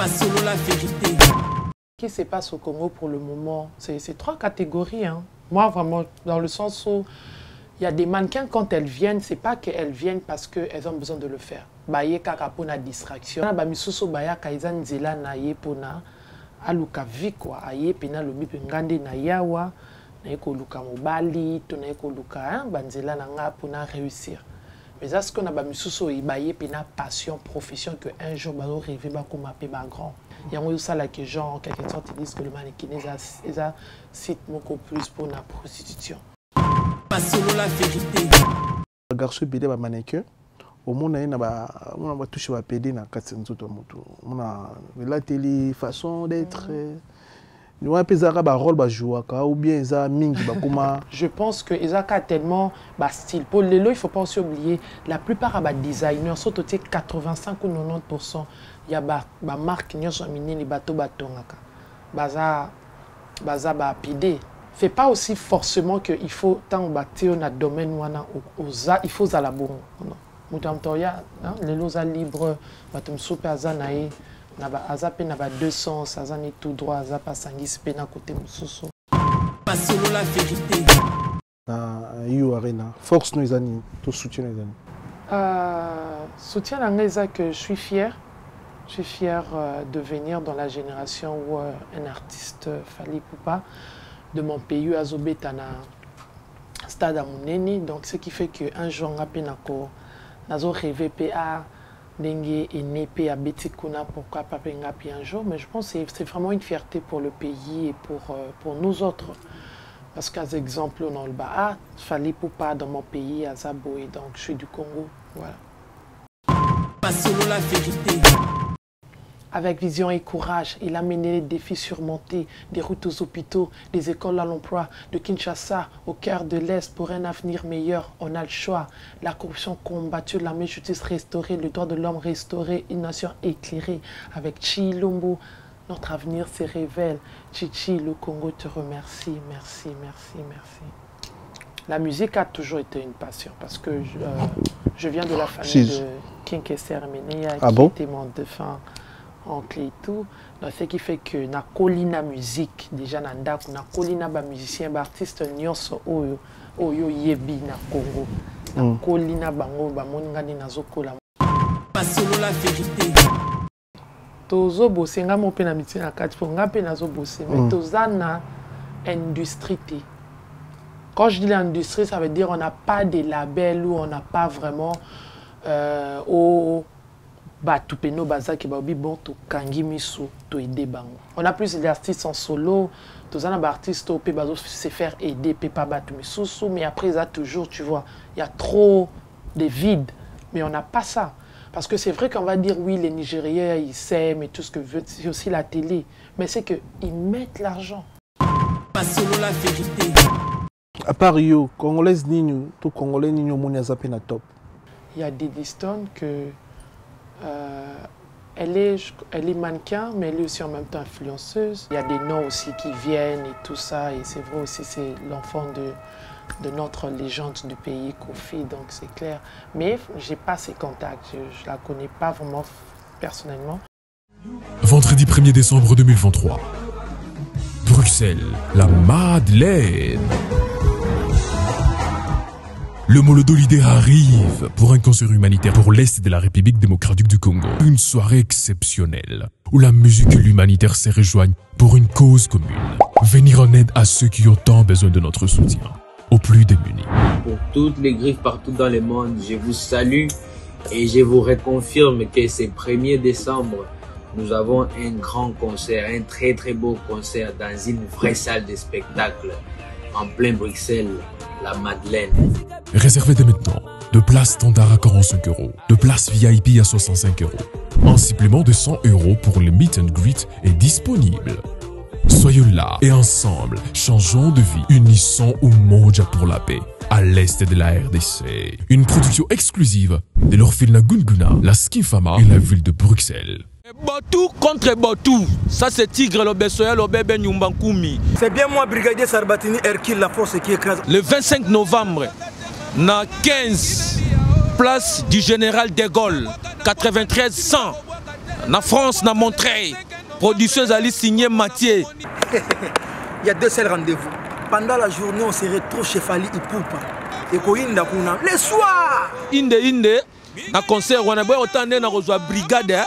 selon la vérité. Ce qui se passe au Congo pour le moment, c'est trois catégories. Hein. Moi, vraiment, dans le sens où il y a des mannequins, quand elles viennent, c'est pas qu'elles viennent parce qu'elles ont besoin de le faire. Baye kaka pour la distraction. Ba misusu baya kaizan zela na ye pona aluka vikwa aye pena lobi pengande na yawa na eko luka mobali to na eko luka banzela na nga pona réussir. Mais ça, ce qu'on a ba misusu ibaye pena passion, profession que un jour ba rêver ba comme apé ba grand. Il y a eu ça là que genre en quelque sorte ils disent que le mannequin est un site beaucoup plus pour la prostitution. Pas selon la vérité. Le garçon pédé ba mannequin au monde il on va toucher ba pédé na 400 tout moto. On a la télé façon d'être nous on peut ba rôle ba jouer ou bien ça mingi ba comment. Je pense que Isaac a tellement ba style pour les lots, il faut pas aussi oublier la plupart à ba designers surtout 85 ou 90%. Il y a des marques qui sont les bateaux batongaka. Baza ba PD. Fait pas aussi forcément que il faut tant bâtir dans le domaine où il faut à la bonne. Mutamtoya, les lois libres, batum super azanae, naba azape naba 200, azani tout droit, azapa sangis pena côté mususu. Pas selon la vérité. You Arena, force nos amis, tout soutien nos amis. Soutien à que je suis fier. Je suis fier de venir dans la génération où un artiste Fally Ipupa de mon pays Azobetana stade à Mouneni. Donc ce qui fait qu'un jour on a penako nazo rêvé PA dengue et né PA Betikuna pourquoi pas pengapi un jour. Mais je pense que c'est vraiment une fierté pour le pays et pour nous autres. Parce qu'à exemple on a le bas Fally Ipupa dans mon pays à Zabo et donc je suis du Congo. Voilà. Pas selon la vérité. Avec vision et courage, il a mené les défis surmontés, des routes aux hôpitaux, des écoles à l'emploi, de Kinshasa au cœur de l'Est pour un avenir meilleur. On a le choix. La corruption combattue, la justice restaurée, le droit de l'homme restauré, une nation éclairée. Avec Chilombo, notre avenir se révèle. Chichi, le Congo te remercie. Merci, merci, merci. La musique a toujours été une passion parce que je viens de la famille de King Kesser Menea qui était mon défunt oncle et tout. Donc, ce qui fait que na colina musique déjà nanda na colina ba musicien ba artiste nyonso oyo yebi na Congo na colina bango ba moningani nazokola pas selon la vérité. Tozo bosser nga mo pe na miti na kati pour nga pe nazo bosser mais tozana industrie. Quand je dis l'industrie, ça veut dire on n'a pas de label ou on n'a pas vraiment Batupeno Bazaki Babi bon to kangi misu to aider bango. On a plus d'artistes en solo, tous les artistes au Pébazo se faire aider Pépa Batumisu, mais après ça toujours tu vois, il y a trop de vide, mais on n'a pas ça. Parce que c'est vrai qu'on va dire oui les Nigériens ils s'aiment et tout ce que veut, c'est aussi la télé, mais c'est que ils mettent l'argent. Pas selon la vérité. À part yo, Congolais Nino, tout Congolais Nino Mounia Zapena top. Il y a des Diston que elle est mannequin, mais elle est aussi en même temps influenceuse. Il y a des noms aussi qui viennent et tout ça, et c'est vrai aussi, c'est l'enfant de notre légende du pays, Kofi, donc c'est clair. Mais je n'ai pas ses contacts, je ne la connais pas vraiment personnellement. Vendredi 1er décembre 2023, Bruxelles, la Madeleine. Le Molodolidé arrive pour un concert humanitaire pour l'Est de la République démocratique du Congo. Une soirée exceptionnelle où la musique et l'humanitaire se rejoignent pour une cause commune. Venir en aide à ceux qui ont tant besoin de notre soutien, aux plus démunis. Pour toutes les griffes partout dans le monde, je vous salue et je vous reconfirme que ce 1er décembre, nous avons un grand concert, un très très beau concert dans une vraie salle de spectacle en plein Bruxelles, la Madeleine. Réservez dès maintenant. De places standard à 45 €, de places VIP à 65 €. Un supplément de 100 € pour le meet and greet est disponible. Soyons là et ensemble, changeons de vie, unissons Umoja pour la paix, à l'est de la RDC. Une production exclusive de l'orphelinat Gunguna, la Skifama et la ville de Bruxelles. Botou contre Botou, ça c'est Tigre Lobesoya Lobebe Nyumbankumi. C'est bien moi, brigadier Sarbatini Hercule, la force qui écrase. Le 25 novembre, na 15 place du général de Gaulle, 93 100, Na France, na Montreuil. Production Ali signé Mathieu. Il y a 2 seuls rendez-vous. Pendant la journée, on serait trop chez Fali Ipupa. Et Koyinda Kuna. Le soir! Inde. Na concert, on a beau autant de na rejoint brigade.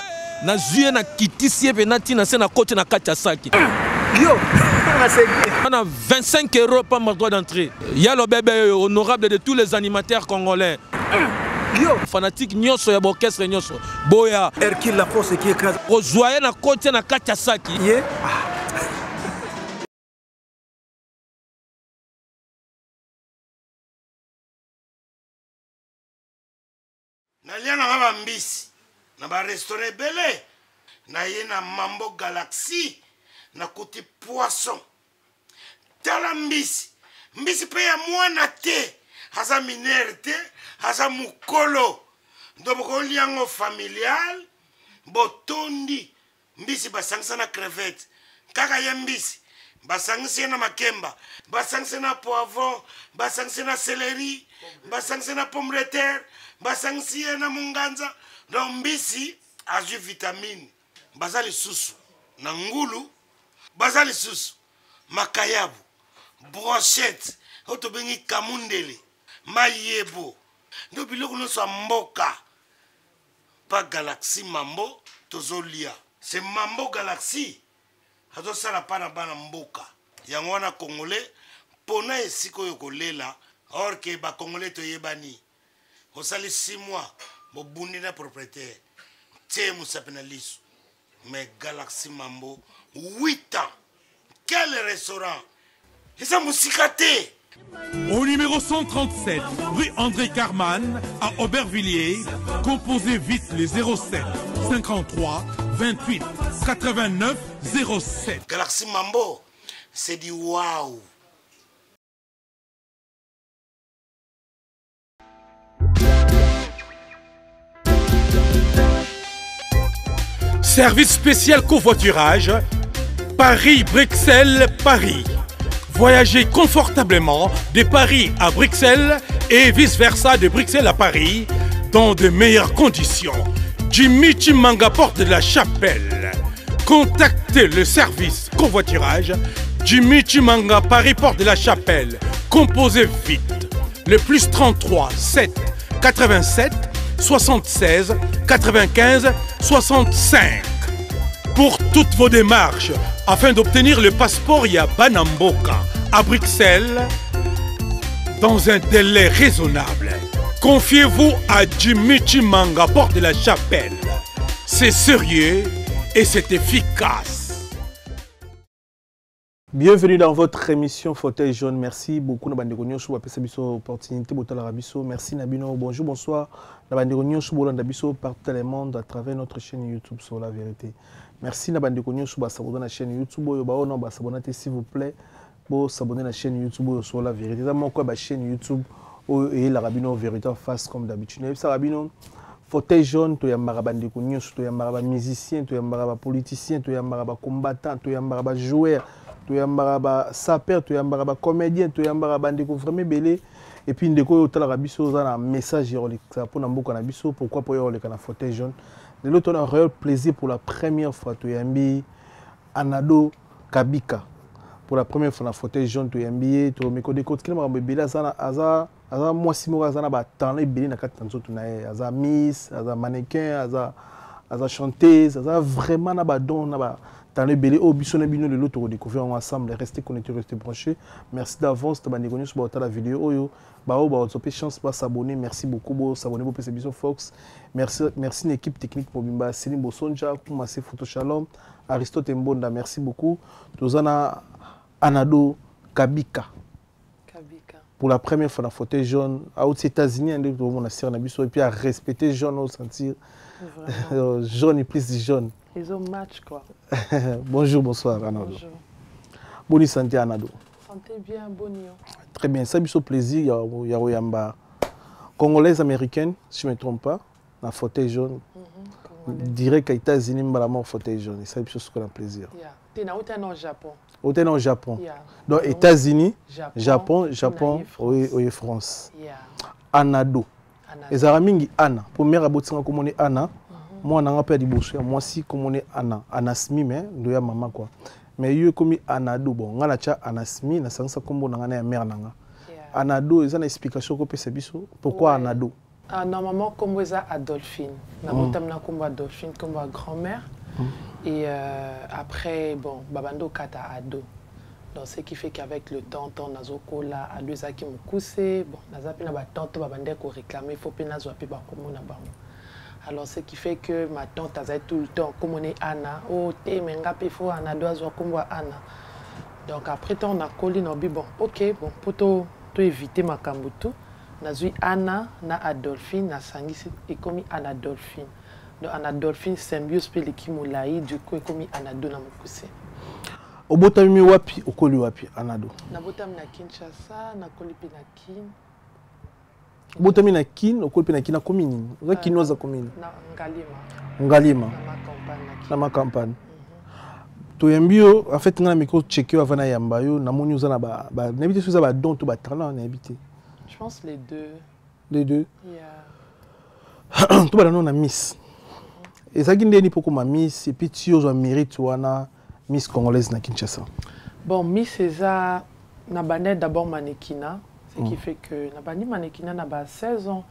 Na zuye na kitisi venati na sena côté na Kachasaki. Yo! On a 25 € par mois d'entrée. Il y a le bébé honorable de tous les animateurs congolais. Yo! Fanatique Nyoso ya orchestre Nyoso. Boya. Hercule la force qui écrase. Rejoint na côté na Kachasaki. Yeah. Nalia na ba mbisi na ba restaurant belé na ye na Mambo Galaxy na kuti poisson tala mbisi pe ya mwana te haza minere te haza mukolo ndoboko liango familial botondi mbisi basangisa na crevette kaka ye mbisi basangisa na makemba basangisa na poivron basangisa na céleri basangisa na pomme de terre basangisi na munganza donc mbisi azwi vitamine bazali susu na ngulu bazali susu makayabu brochette oto bengi kamundele mayebo ndo biloko nyonso mboka pa Galaxy Mambo tozolia c'est Mambo Galaxy azosala pa na bana mboka yango wana congolais pona esiko yo kolela or ke ba congolais toyebani au sali 6 mois, mon bundina propriétaire, t'es mon sapinalisu, mais Galaxy Mambo, 8 ans. Quel restaurant? Et ça musicaté. Au numéro 137, rue André Carman, à Aubervilliers, composez vite le 07 53 28 89 07. Galaxy Mambo, c'est du waouh. Service spécial covoiturage, Paris-Bruxelles-Paris. Voyagez confortablement de Paris à Bruxelles et vice-versa de Bruxelles à Paris dans de meilleures conditions. Jimmy Chimanga, porte de la Chapelle. Contactez le service covoiturage Jimmy Chimanga, Paris, porte de la Chapelle. Composez vite. Le plus 33 7 87 76 95 65. Pour toutes vos démarches, afin d'obtenir le passeport Yabanamboka à Bruxelles, dans un délai raisonnable, confiez-vous à Jimmy Chimanga, porte de la Chapelle. C'est sérieux et c'est efficace. Bienvenue dans votre émission Fauteuil jaune. Merci beaucoup Nabandeko Nyonso pour cette opportunité. Merci Nabino. Bonjour, bonsoir. Nabandeko Nyonso pour l'Andabiso partout dans le monde à travers notre chaîne YouTube sur la vérité. Merci Nabandeko Nyonso pour s'abonner à la chaîne YouTube. S'abonner s'il vous plaît. Pour s'abonner à la chaîne YouTube sur la vérité. C'est mon la chaîne YouTube et la Rabino vérité en face comme d'habitude. Ça Rabino Fauteuil jaune, tu y a Marabandeko Nyonso, tu y a Maraba musicien, tu y a Maraba politicien, tu y a Maraba combattant, tu y a Maraba joueur. Tu as un sapeur, tu as un comédien, tu as un ndeko vraiment belé. Et puis ndeko tu as un message pour Namboka Nabiso. Pourquoi pour le fauteuil jaune? L'autre a un réel plaisir pour la première fois. Tu as un Anado Kabika. Pour la première fois dans fauteuil jaune, tu as un billet. Tu as un côté qui m'a belé. Aza moi si moi aza ba temps belé na quatre tanzo tu na aza miss, aza mannequin, aza chanteuse, aza vraiment na ba don na ba dans le belé au bisson bino de l'autre découvrir ensemble, restez connectés, restez branchés. Merci d'avance de m'abonner sur la vidéo oyo ba chance pas s'abonner. Merci beaucoup bo s'abonner pour PC Biso Fox. Merci une équipe technique pour Bimba Selim Bosonja pour Massé Photo Shalom, Aristote Mbonda, merci beaucoup. Tozana Anado Kabika. Pour la première fois dans fauteuil jaune aux États-Unis, on a serré Nabiso et puis à respecter jaune au sentir jaune et plus jaune. Ils ont match quoi. Bonjour, bonsoir Anado. Bonjour. Bonne santé Anado. Santé bien, bonne. Très bien, ça c'est un plaisir. Il y a Yamba Congolaise américaine, si je ne me trompe pas, dans fauteuil jaune. Direct aux États-Unis, mais fauteuil jaune. Ça c'est un plaisir. Tu es au Japon. Au Japon. Donc États-Unis, Japon, oui, France. Anado. Les Aramingi Anna. Première abotinga comme on est Anna. Moi, on a un peu de bourse. Moi, si, comme on est Anasmi, mais nous y maman quoi. Mais il y a comme Anado, bon, on a la Anasmi, na sens comme on a un mère nanga. Anado, ils ont une explication que c'est biso. Pourquoi Anado? Normalement, comme vous avez Adolphine. Nous avons comme Adolphine, comme grand-mère. Et après, bon, Babando Kata Ado. Donc, ce qui fait qu'avec le temps, on a Zokola, Ado Zaki Moukousse, bon, on a un tante, Babande ko réclamer, il faut pas nous appeler comme on. Alors, ce qui fait que ma tante a tout le temps, comme on est Anna, oh, t'es mengape, il faut Anna, doit jouer comme Anna. Donc, après, on a collé, on a dit, bon, ok, bon, pour tout éviter ma kambutu, on a dit Anna, na Adolphine, na Sangisi, et comme Anna Adolphine. Donc, Anna Adolphine, symbiose, puis l'équipe Moulaï, du coup, et comme Anna Dona Moukousse. Au botami wapi, au koli wapi, Anado. Na botami na Kinshasa, na koli pe na Kin. Botami na Kin, au koli pe na Kin, na komini. Oza Kinoza komini. Na Ngalima. Ngalima. Na ma campagne. Toyembio, en fait, na miko checker avant na yamba yo, na moni oza na ba n'habite sous ba don to ba talent na habité. Je pense les deux. Les deux. Yeah. Tout ba non na Miss. Et ça qui ndeni poko ma Miss et puis tu ozo mérite wana Miss congolaise na Kinshasa. Bon, Miss César n'a pas d'abord mannequinat, ce qui fait que n'a pas dit mannequinat n'a pas 16 ans.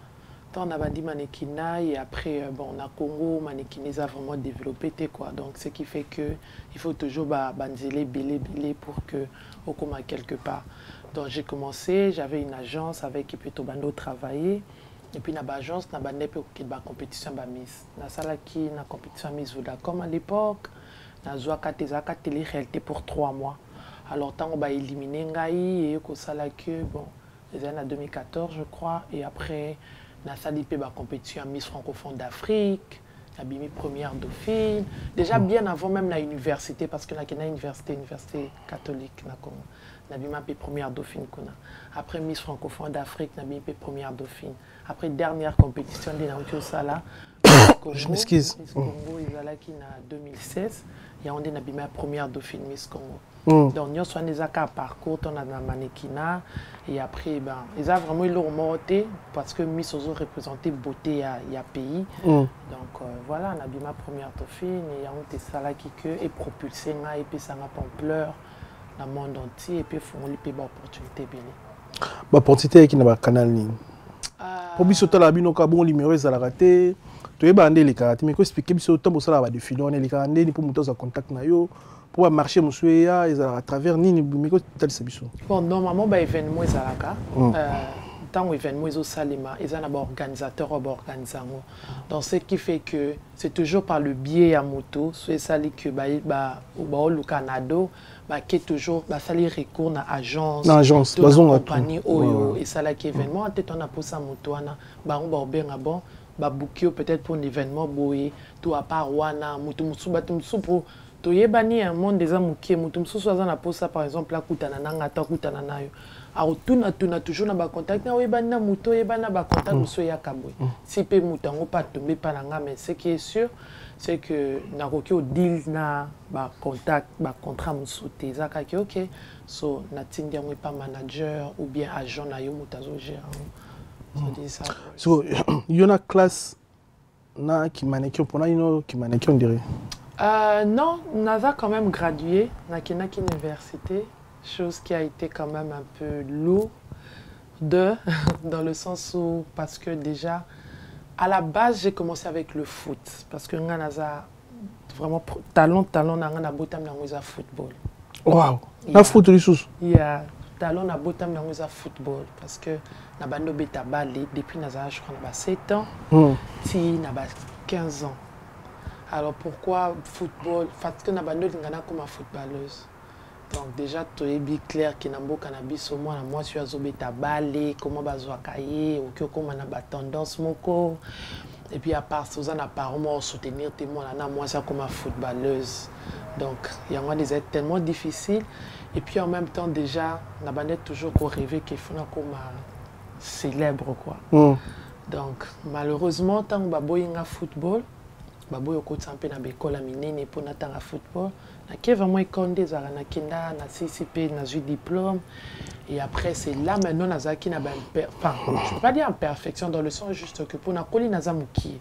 Tant n'a pas dit mannequinat et après bon on a Congo mannequinat a vraiment développé quoi. Donc ce qui fait que il faut toujours banzeler belé pour que au commun quelque part. Donc j'ai commencé, j'avais une agence avec qui plutôt bando travailler. Et puis, dans l'agence, on a une compétition de Miss. Dans la compétition Miss Vodacom à l'époque, on a une télé-réalité pour 3 mois. Alors, tant on a éliminé Ngaï et bon, les années 2014, je crois. Et après, on a une compétition Miss francophone d'Afrique. On a une première dauphine. Déjà bien avant même la université, parce que on a une université catholique. On a une première dauphine. Après Miss francophone d'Afrique, on a une première dauphine. Après dernière compétition de la Sala, je m'excuse. Miss Congo, ils allaient en 2016. Il y a une première dauphine Miss Congo. Donc nous sommes des parcours, on a un mannequinat et après ben ils ont vraiment eu leur monté parce que Miss Ozo représentait beauté à pays. Donc voilà, on a eu ma première dauphine et on était ça là qui est propulsé et puis ça m'a ampleur dans le monde entier et puis il faut une opportunité bien. Opportunité qui n'a pas canal ni. Pour biso tala bino ka bon numéro za la raté. Tu es bandé les karaté mais ko expliquer biso temps pour ça va défiler on est les karaté ni pour monter en contact na yo pour marcher monsieur ya à travers ni mais ko tel c'est biso. Bon normalement ba événement ezalaka tant événement au Salima ils ont d'abord organisateur ou organisation. Donc ce qui fait que c'est toujours par le biais à moto c'est ça que ba au Canada qui est toujours ça les recours à agence compagnie et ça là qui événement peut-être on a pour ça moto ana ba on bien bon ba booker peut-être pour un événement boé tout à part wana moto pour to yebani un monde des amuki moto mususu azana pour ça par exemple la kutana nanga ta kutana nayo alors tuna toujours na ba contact na yebani na moto yebana ba contact muso ya kabwe si pe moto ngo pas tomber pas nanga mais ce qui est sûr c'est que na koki au deal na ba contact ba contrat musote zaka ki OK so na tindia ngo pas manager ou bien agent na yo mutazo gérer ça so il y a une classe na qui mannequin pour na qui mannequin on dirait. Non, Naza quand même gradué à la université, chose qui a été quand même un peu lourde dans le sens où, parce que déjà, à la base, j'ai commencé avec le foot, parce que Naza vraiment talent, na botam na football. Wow, na foot les sous. Yeah, talent na botam na football, parce que na bando beta balé depuis Naza, je crois na 7 ans, si na 15 ans. Alors pourquoi football? Parce que Nabando Lingana comme footballeuse. Donc déjà tu es bien clair que Nambo cannabis au moins moi je suis azobeta balé comment bazoa kaye ou que comment na ba tendance moko et puis à part ça on a apparemment soutenir témoin là moi ça comme footballeuse. Donc il y a des aides tellement difficiles et puis en même temps déjà Nabandé toujours qu'on rêver qu'il faut comme célèbre quoi. Donc malheureusement tant que baboyinga football baboyo ko tsampe na bekola minene pour natanga football na qui vraiment écondé za na kenda na CCP na eu diplôme et après c'est là maintenant nazaki na enfin je peux pas dire en perfection dans le sens juste que pour na koli nazamuki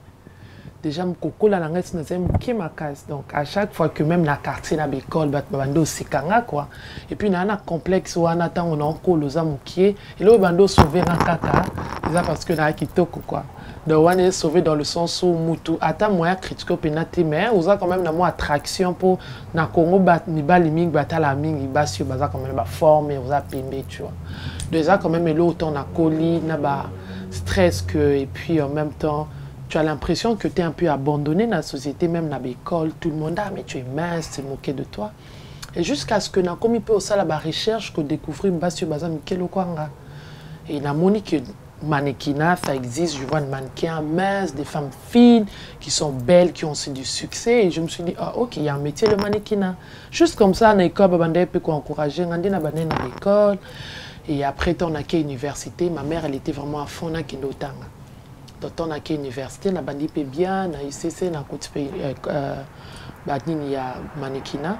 déjà mokoko la langue na zem ki makas. Donc à chaque fois que même la quartier na l'école bat bando sikanga quoi. Et puis na complexe wana tant on encore loza mukie et là bando sauver en kaka, c'est parce que na kitoko quoi. Donc on est sauvé dans le sens où mutu ata moya critiquer penati mais on a quand même na mo attraction pour na Congo bat ni bali mingi batala mingi basio baza quand même ba forme on a pimbe tu vois. Déjà quand même l'autant na coli na ba stress que et puis en même temps tu as l'impression que tu es un peu abandonné dans la société, même dans l'école, tout le monde, ah mais tu es mince, c'est moqué de toi. Et jusqu'à ce que na comme il peut aussi la recherche que découvrir Basio Baza Mikel Okwanga. Et na moni que mannequinat, ça existe, je vois des mannequins minces, des femmes fines, qui sont belles, qui ont aussi du succès. Et je me suis dit, ah ok, il y a un métier, le mannequinat. Juste comme ça, dans l'école, on peut encourager, on a dans l'école. Et après, on a qu'à l'université, ma mère, elle était vraiment à fond dans Kinotanga. Donc, on a qu'à l'université, on a bandi bien, on a ICC, on a il y a mannequinat.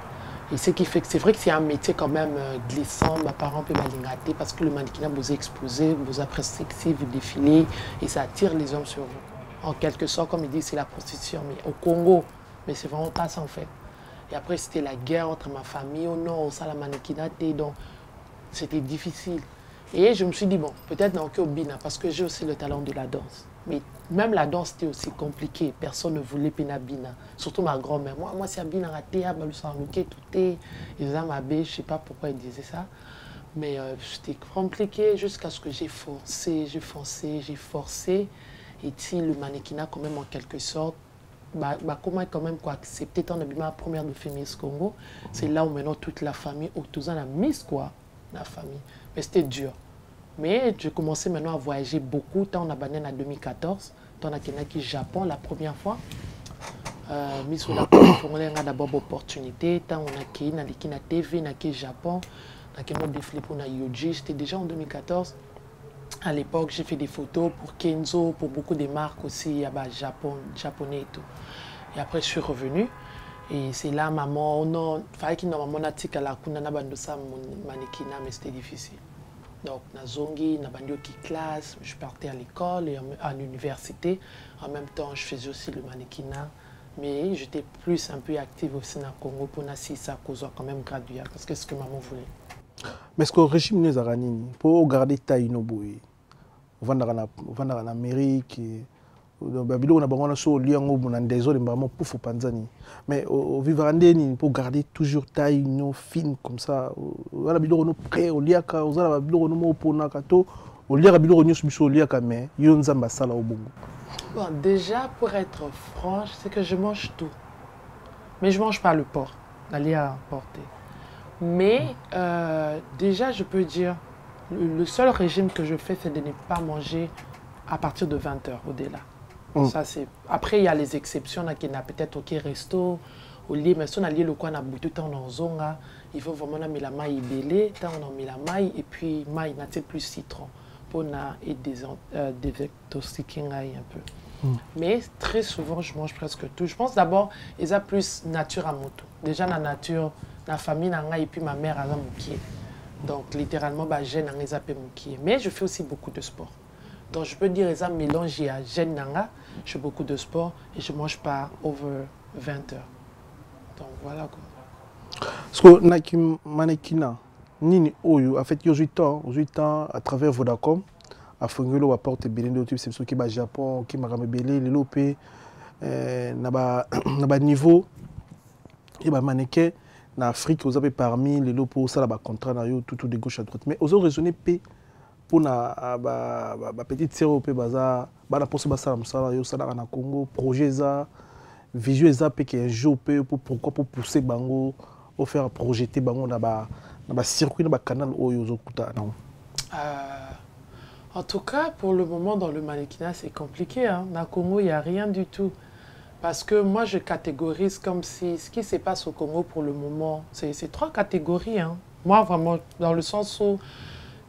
Et ce qui fait que c'est vrai que c'est un métier quand même glissant, mes parents peuvent m'aligner parce que le mannequinat vous est exposé, vous après sexy, vous défilez et ça attire les hommes sur vous. En quelque sorte, comme il dit, c'est la prostitution. Mais au Congo, mais c'est vraiment pas ça en fait. Et après, c'était la guerre entre ma famille au nord, ça la mannequinat, donc c'était difficile. Et je me suis dit, bon, peut-être dans le Bina, parce que j'ai aussi le talent de la danse. Mais même la danse, c'était aussi compliqué. Personne ne voulait Pina Bina. Surtout ma grand-mère. Moi c'est Bina raté, tout est. Ils ont ma bêche, je ne sais pas pourquoi ils disaient ça. Mais c'était compliqué jusqu'à ce que j'ai forcé. Et si le mannequinat, quand même, en quelque sorte, comment quand même quoi accepter tant de la première de Fémis Congo. C'est là où maintenant toute la famille, autour de la mise quoi, la famille. Mais c'était dur. Mais j'ai commencé maintenant à voyager beaucoup. Tant on a banné en 2014, tant on a été au Japon la première fois. Mis sur la on a d'abord l'opportunité. Tant on a été dans la TV, on a été au Japon, on a été défilé pour la Yoji. C'était déjà en 2014. À l'époque, j'ai fait des photos pour Kenzo, pour beaucoup de marques aussi, japonais et tout. Et après, je suis revenue. Et c'est là, maman, non, il fallait qu'il normalement n'attire à la kunana bandosa mannequinat, mais c'était difficile. Donc, Nazongi, Nabandio qui classe, je partais à l'école et à l'université. En même temps, je faisais aussi le mannequinat. Mais j'étais plus un peu active aussi dans le Congo pour que ça cause quand même graduer, parce que c'est ce que maman voulait. Mais est-ce que le régime n'est pas pour garder taille no boy, on va en Amérique. On a so liango dans des zones vraiment pour Panzani. Mais au vivre pour garder toujours taille no fine comme ça. On a biloko no prêt au liaka, on a biloko no mo pona kato, au liaka biloko no biso liaka mais yonza mbasala au bongo. Bon, déjà pour être franche, c'est que je mange tout. Mais je mange pas le porc, d'aller à emporter. Mais déjà je peux dire le seul régime que je fais c'est de ne pas manger à partir de 20 h au-delà. Ça, après, il y a les exceptions, qui n'a peut-être au resto, au lit, mais si on a lié le coin à bout de temps dans zonga, il faut vraiment mettre la maille belée, on a mis la maille et puis maille n'a plus citron pour désintoxiquer un peu. Mais très souvent, je mange presque tout. Je pense d'abord, il y a plus nature à moto. Déjà, la nature, la famille, et puis ma mère a un moukier. Donc, littéralement, j'ai un moukier. Mais je fais aussi beaucoup de sport. Donc, je peux dire que ça mélange à Jeune Nanga, je fais beaucoup de sport et je ne mange pas over 20 h. Donc, voilà quoi. Parce que Naki Manekina, Nini Oyo, en fait, il y a 8 ans à travers Vodacom, à Fongolo, à Porte Bénin, c'est ce qui est au Japon, qui m'a ramené les lopés, na niveau, et bah mannequin, en Afrique, vous avez parmi les lopos, ça, là, contrat, tout de gauche à droite. Mais vous avez raisonné, pour na petite sœur pe baza bana poso basala musala yo sala na Congo projet za vision za pe que jour pe pourquoi pour pousser bango au faire projeter bango na ba circuit na ba canal oyo zokuta non. En tout cas pour le moment dans le mannequinat c'est compliqué hein. Na Congo il y a rien du tout parce que moi je catégorise comme si ce qui se passe au Congo pour le moment c'est 3 catégories hein. Moi vraiment dans le sens où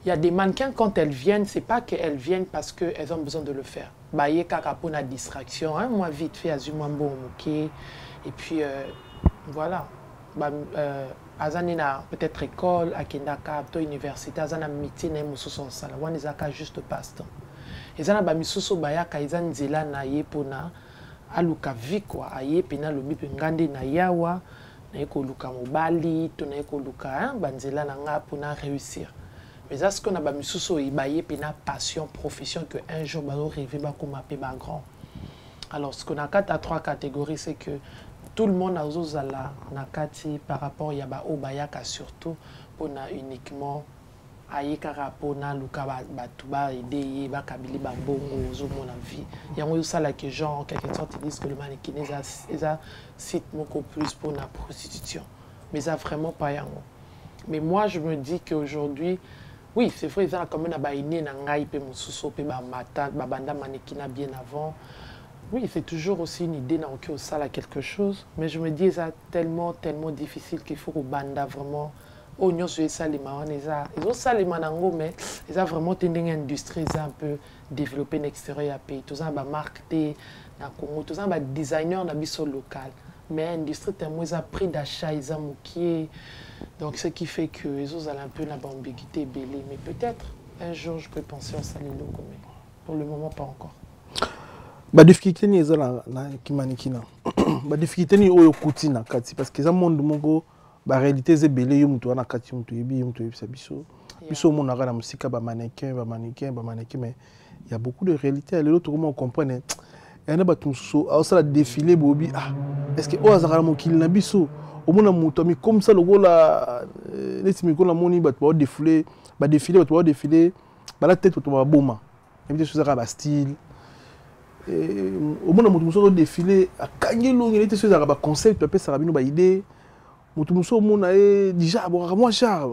il y a des mannequins, quand elles viennent, ce n'est pas qu'elles viennent parce qu'elles ont besoin de le faire. Il y a une distraction. Hein? Moi, vite fait, j'ai un bon moqué. Et puis, voilà. Azanina peut-être école, à Kendaka, université, Azana métier, na mususu sala. Wana zaka juste passe-temps. Ezana ba misusu bayaka ezan zela na ye pona aluka vie quoi aye pena lobi pe ngande na yawa na ko luka mobali to na ko luka banzela na nga pour na réussir mais ça ce qu'on a ba misuso ibaye pena passion profession que un jour ba rêver ba ko mapé ba grand alors ce qu'on a quatre à trois catégories c'est que tout le monde a ozala na kati par rapport ya ba obayaka surtout pour na uniquement aye kaka pona luka batu ba aider ba kabili ba bongo zo mon vie yango ça là que genre en quelque sorte ils disent que le mannequin est un site beaucoup plus pour la prostitution mais ça vraiment pas yango mais moi je me dis qu'aujourd'hui oui c'est vrai ça comme na ba iné na ngai pe mususo pe ba mata ba banda mannequin bien avant oui c'est toujours aussi une idée na que ça là quelque chose mais je me dis ça tellement difficile qu'il faut au banda vraiment oignon sur ça les marrons ils ont ça les manango mais ils ont vraiment une industrie un peu développée à l'extérieur à pays tout ça ba marketé na Congo tout ça ba designer na biso local mais industrie tellement ils ont prix d'achat ils ont moqué donc ce qui fait que ils ont un peu la ambiguïté belée mais peut-être un jour je peux penser à ça les locaux mais pour le moment pas encore ba difficulté ni ezala na kimanikina ba difficulté ni oyo kutina kati parce que ça monde mongo ba réalité c'est belé yo mutu wana kati mutu yebi sa biso biso mon na musika ba mannequin mais il y a beaucoup de réalité les autres comment on comprendre et na ba tumso au ça défilé bobi est-ce que o azara mo kil na biso au mona mutu mi comme ça logo la letimi ko la moni ba défilé ba défilé ba la tête to ba boma et bien chose ba style au mona mutu so défilé a kangelo ngeli te chose ba concept pe ça bino ba idée mutu muso mona déjà bon moi char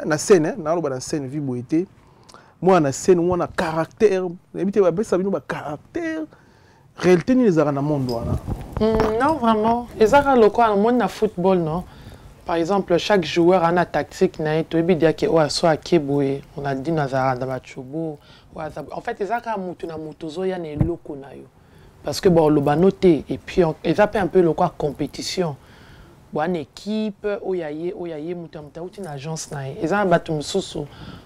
na scène na lo ba na scène vie boité moi na scène moi na caractère éviter ba ça bino ba caractère réalité ni les na monde wana non vraiment les ara loko na monde na football non par exemple chaque joueur a une tactique na to bi dia ke o so akeboé on a dit nazara da bachobo en fait les ara mutu na mutozo ya ne loko na yo parce que bon le banoté et puis ils appellent un peu le quoi compétition une équipe oyaye mutamta uti na agence na eza batu mususu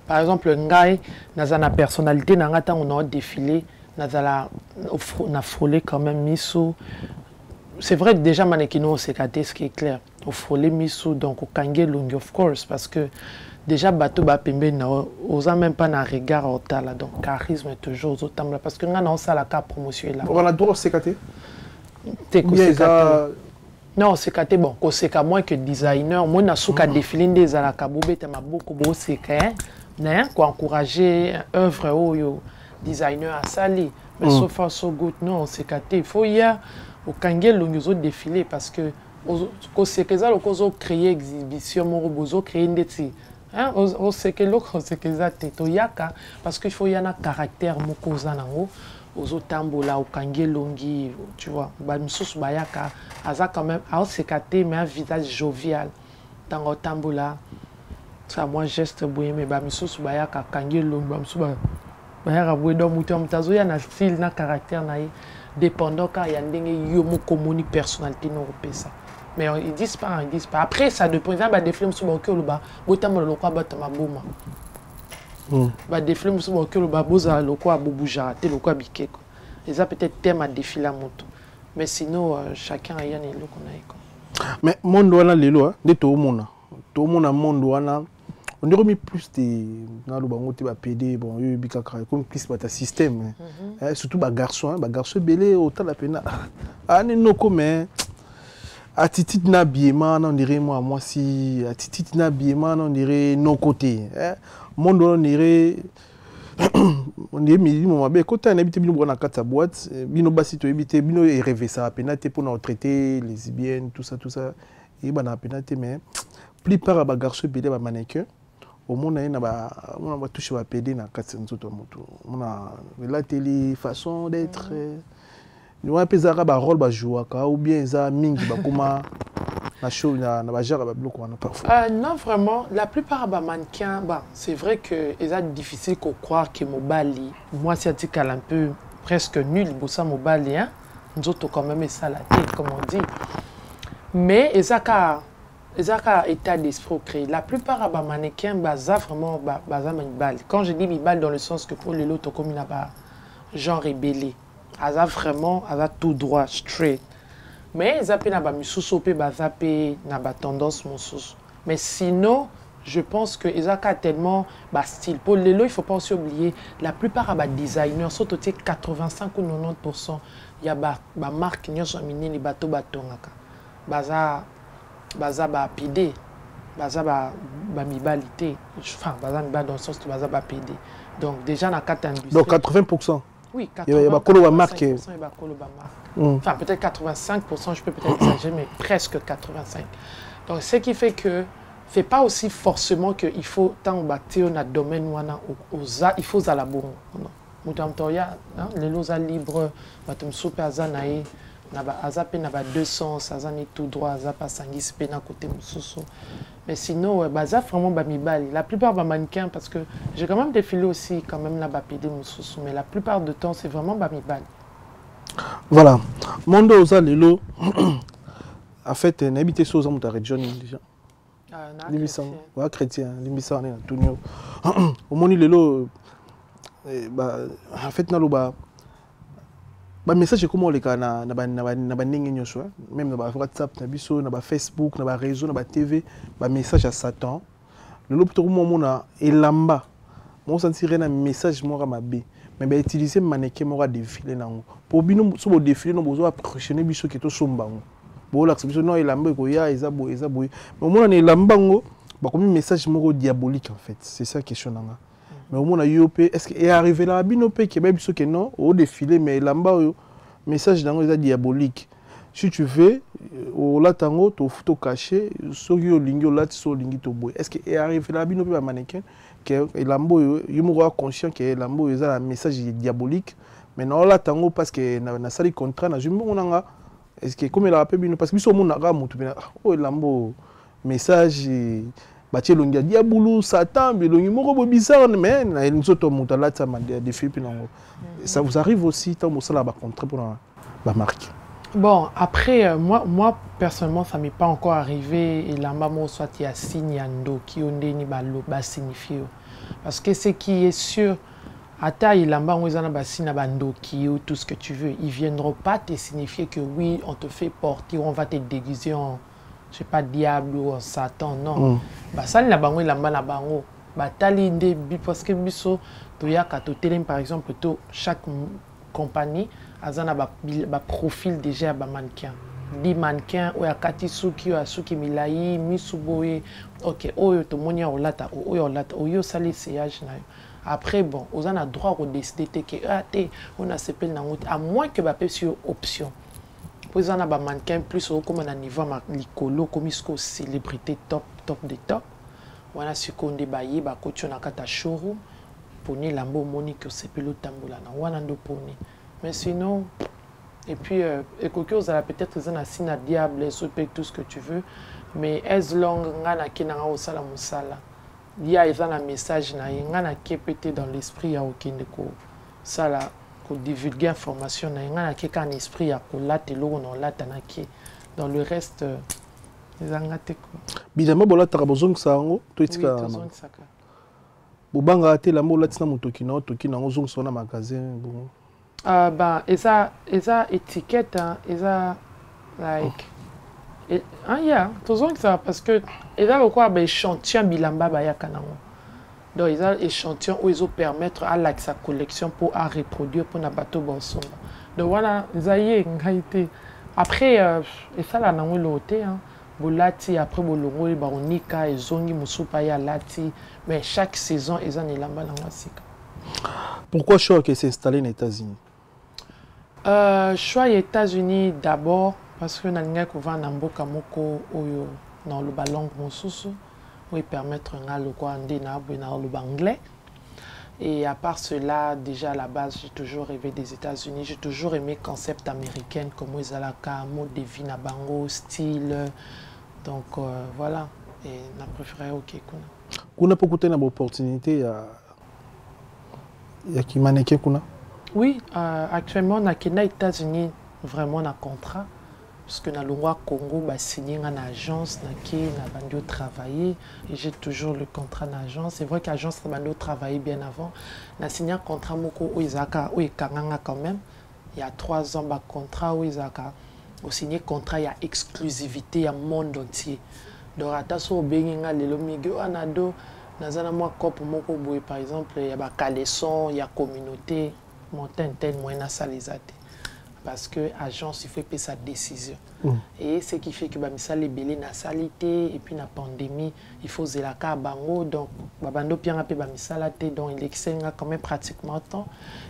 par exemple ngai na personnalité na ngata on a défilé na frôlé quand même miso c'est vrai déjà manekino c'est caté ce qui est clair au frôlé miso donc au kangé longue of course parce que déjà bateau ba pembe na osa même pas na regard au tala donc charisme est toujours autant parce que ngana on ça la ka promotion là on a droit c'est caté non, c'est que bon, c'est moins que designer, moi na souka défilé des alakabobe te maboko bo c'est que quoi encourager œuvre au designer à sali mais so far so good non c'est que il faut y a au kangel longuezo défilé parce que c'est que ça le cause créer exhibition mo bozo créer ndeti hein c'est que l'autre c'est que ça teto yaka parce qu'il faut y a un caractère mo koza nango aux tambola au kangé longi tu vois ba msusu bayaka aza quand même a sekaté mais un visage jovial dans au tambola ça moi geste boye mais ba msusu bayaka kangé longi ba msusu bayaka boye do mutu mtazo ya na style na caractère na dépendant quand il y a ndenge yo mo communi personnalité no repesa mais ils disent pas après ça dépend ba des films sur ba ba botambola lokwa batama boma ba défilé musu ba kelo ba boza loko abobuja te loko abikeko les a peut-être thème à défiler à moto mais sinon chacun a yann loko na iko mais monde wana lelo de to mona monde wana on dirait mis plus de na lo bango te ba PD bon yo bikaka comme plus ba ta système surtout ba garçon belé autant la pena ani no comme attitude na biema on dirait moi si attitude na biema on dirait non côté monde on dirait minimum mabe côté on habite bino na kata boîte bino basi to habite bino et rêver ça penate pour nous traiter les lesbiennes tout ça et bana penate mais plupart ba garçon belé ba mannequin au monde na ba toucher ba PD na kata nzoto moto on la télé façon d'être nous on peut ba rôle ba jouer ou bien ça mingi ba kuma na show na ba gère ba bloc on parfois non vraiment la plupart ba mannequins bah c'est vrai que c'est difficile qu'on croire que mobali moi c'est un peu presque nul bossa mobali hein nous autres quand même ça la tête comme on dit mais ezaka état d'esprit créé la plupart ba mannequins baza vraiment baza mibali quand je dis mibali dans le sens que pour les autres comme il a ba genre rébellé aza vraiment aza tout droit straight mais ezape na ba misusu pe bazape na ba tendance mosusu mais sinon je pense que ezaka tellement ba style pour lelo il faut pas aussi oublier la plupart à ba designers surtout 85 ou 90% il y a ba marque nyonso minini bato batongaka baza ba PD baza ba mibalité enfin baza mibal dans le sens que baza ba PD donc déjà na carte industrie donc 80%. Oui, 85%. Il y a pas marque. Enfin, peut-être 85%, je peux peut-être exagérer, mais presque 85%. Donc, ce qui fait que, fait pas aussi forcément qu'il faut tant bâtir dans le domaine où il faut à la bonne. Moutamtoya, les lois libres, batum soupe azanaï, azape naba 200, azani tout droit, azapa sangis pena côté mususu. Mais sinon, baza vraiment bamibali. La plupart des mannequins, parce que j'ai quand même défilé aussi quand même la bapédé mususu, mais la plupart du temps c'est vraiment bamibali. Voilà. Mondo oza lelo. En fait, n'habite sur ta région déjà. Limissant, ouais chrétien, limissant on est tout nio. Au moni lelo, en fait naloba. Ba message comment les cas na ndenge nyonso même na WhatsApp na biso na Facebook na réseau na TV ba message à Satan le lopto mona elamba mo sentir na message mo mabe mais ba utiliser mannequin mo défiler nango pour bino so bo défiler no bozo approcher biso ke to sombango bo la biso no elamba ko ya ezabo mais mona na elamba ngo ba comme message mo diabolique en fait c'est ça question nanga. Mais au moins, est-ce qu'il est arrivé là, Binope, qui est bien que non, au défilé, mais là-bas, le message dans est diabolique. Si tu veux, au latango, tu photo caché, sur le lingio, là, tu sur le lingio, est-ce qu'il est arrivé là, Binope, un mannequin, que l'ambo, il m'a conscient que l'ambo, il a un message diabolique, mais non, latango, parce que na sali contrat, na jumbo, on a, est-ce que comme il a rappelé Binope, parce que si on a un oh, l'ambo, message, Batie longia diabulu Satan bilongi moko bizarre mais na nzoto muta lata ma des filles pinango ça vous arrive aussi tant ça là ba contrat pour la marque. Bon après moi personnellement ça m'est pas encore arrivé et là maman soit il y a signe ando qui onde ni ba signifie parce que ce qui est sûr ata ilamba ngwezana ba sina bando qui ou tout ce que tu veux ils viendront pas te signifier que oui on te fait porter on va te déguiser en je sais pas diable ou Satan non bah ça la bango la mbana bango bah tali ndé parce que biso to ya ka to télém par exemple to chaque compagnie azana ba profil déjà ba mannequin di mannequin ou ya kati suki ou suki milai misuboye OK oyo to monia olata oyo olata oyo sali séage na après bon ozana droit au décider que on a s'appelle nango à moins que ba pe sur option. Pour ça, on a un mannequin plus haut comme on a niveau likolo comme une célébrité top de top. On a su qu'on débaillé, bah coach on a kata showroom pour ni lambo moni que c'est plus le tambola na on a ndo poni. Mais sinon et puis écoute vous allez peut-être vous en signe à diable et tout ce que tu veux mais as long ngana kinanga au sala musala. Il y a un message na ngana qui pété dans l'esprit à aucun de ko sala pour divulguer information na ngana ki kan esprit ya ko late lo no lata na ki dans le reste les angate ko bizama bola tarabozong sango to itika bobanga te la mo latina motoki na otoki na ngozong sona magasin bon bah eza étiquette hein eza like yeah tozong ça parce que eza quoi ba échantillon bilamba ba ya kanango. Donc, ils ont échantillon où ils ont permettre à sa collection pour à reproduire pour n'abato bonson. Donc voilà, ils ont été. Après, et ça là, on a l'auté, hein. Bolati après bolongo, baronika, et zongi musupa ya lati. Mais chaque saison, ils ont l'amba dans la. Pourquoi Choix s'est installé aux États-Unis? Choix aux États-Unis d'abord parce que nanga kouvana namboka moko oyo dans le ballon mususu. Oui, permettre un le anglais. Et à part cela, déjà à la base, j'ai toujours rêvé des États-Unis. J'ai toujours aimé le concept américain comme Wezalaka, mode de vie, bango, style. Donc voilà. Et on a préféré OK. Kuna pas coûté une opportunité à qui mannequin kuna? Oui, actuellement, on a aux États-Unis vraiment un contrat. Parce que dans le Congo, j'ai signé une agence, j'ai travaillé et j'ai toujours le contrat d'agence. C'est vrai que l'agence a travaillé bien avant. J'ai signé un contrat où Isaka, où Kanganga quand même. il y a 3 ans, contrat où ils ont signé contrat, il y a exclusivité, il y a monde entier. Donc, à tasso benginga lelo migio anado, nazana moi cop moko boy par exemple, il y a caleçon, il y a communauté, montagne tel moyen salisate. Parce que l'agence, il faut payer sa décision. Et ce qui fait que ça les belé na salité et puis la pandémie, il faut zelaka bango donc babando pianga pe bamisalate donc il excenga quand même pratiquement temps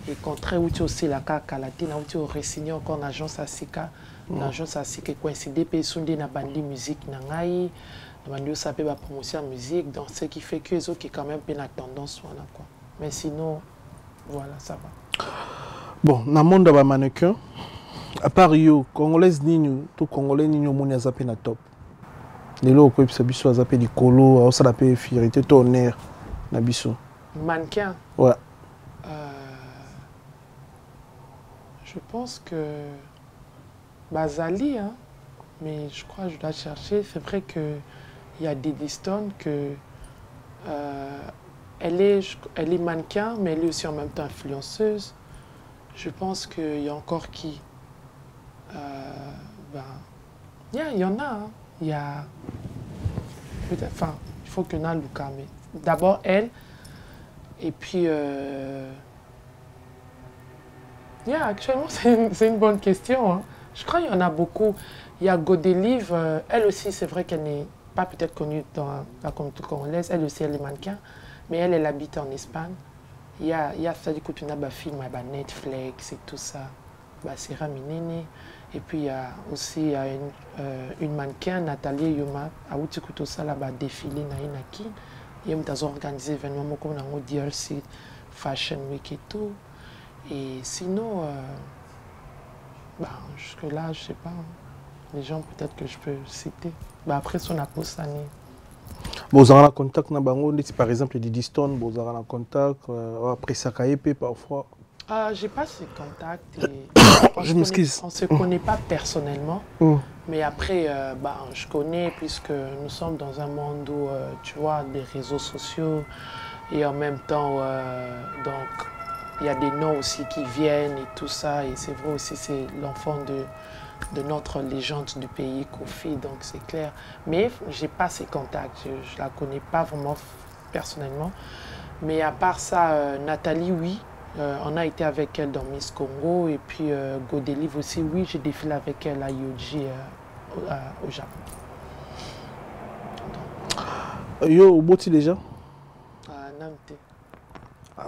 et contraire où tu aussi la kalate na où tu re-signé encore en agence Asika, l'agence Asika coïncide pe sunde na bandi musique na ngai, bandi ça pe ba promotion musique donc ce qui fait que les autres qui quand même pe na tendance voilà quoi. Mais sinon voilà, ça va. Bon, dans le monde des mannequins, à part yo, Congolais nino, tout Congolais nino moni azapé na top. Les lots quoi ça biso azapé di colo, ça l'appelle fierté tonnerre na biso. Mannequin. Ouais. Je pense que Bazali, hein, mais je crois que je dois chercher. C'est vrai que il y a des Stone que elle est mannequin, mais elle est aussi en même temps influenceuse. Je pense qu'il y a encore qui. Il y en a. Hein. Il y a. Enfin, il faut que Na Luka. Mais d'abord elle. Et puis. Actuellement, c'est une bonne question. Hein. Je crois qu'il y en a beaucoup. Il y a Godelive. Elle aussi, c'est vrai qu'elle n'est pas peut-être connue dans la communauté congolaise. Elle aussi, elle est mannequin. Mais elle habite en Espagne. Il y a ça, du coup, tu as des films, Netflix et tout ça. C'est Raminene. Et puis, il y a aussi une mannequin, Nathalie Yoma, à où tu as ça, là, défilé, Nainaki. Il y a organisé des événements comme le DLC Fashion Week et tout. Et sinon, jusque-là, je ne sais pas. Les gens, peut-être que je peux citer. Après, son apostanie. Vous avez un contact na bango, par exemple, des Stone, vous avez un contact, après Sakayepe parfois. J'ai pas ces contacts. Je m'excuse. On ne se connaît pas personnellement, mais après, je connais puisque nous sommes dans un monde où, tu vois, des réseaux sociaux et en même temps, donc, il y a des noms aussi qui viennent et tout ça. Et c'est vrai aussi, c'est l'enfant de notre légende du pays, Kofi, donc c'est clair. Mais je n'ai pas ces contacts, je ne la connais pas vraiment personnellement. Mais à part ça, Nathalie, oui, on a été avec elle dans Miss Congo. Et puis Godelive aussi, oui, j'ai défilé avec elle à Yoji au Japon. Yo, au Boti déjà? Namte.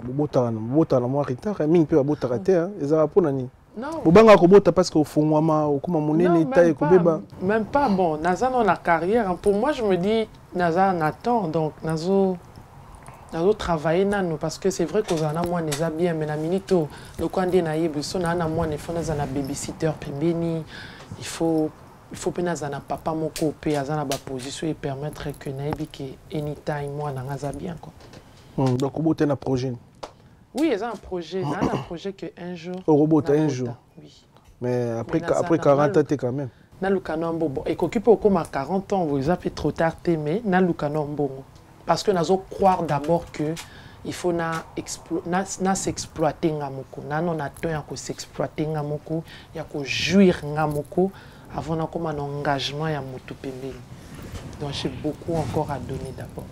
Bota na moi retard, mingi pe bota raté, hein, ezala pona ni. Non. Bobanga ko bota parce que au fongwama au kuma monene taille ko beba. Même pas bon, naza dans la carrière, pour moi je me dis naza n'attend donc nazo travailler nano parce que c'est vrai qu'on a moi neza bien mais na minito le kwande na yebu so na moi ne fona za na babysitter pembeni, il faut penaza na papa moko pe azana ba position et permettre que na yebi que anytime moi na ngaza bien quoi. Donc, vous avez un projet? Oui, il y a un projet. Il y a un projet que un jour. Au robot, un jour. Oui. Mais après 40 ans, quand même. Et qu'occupe au comme à 40 ans, vous avez fait trop tard, mais parce que nous allons croire d'abord que il faut s'exploiter. Nous avons s'exploiter. Il y a jouir avant d'avoir un engagement. Donc, j'ai beaucoup encore à donner d'abord.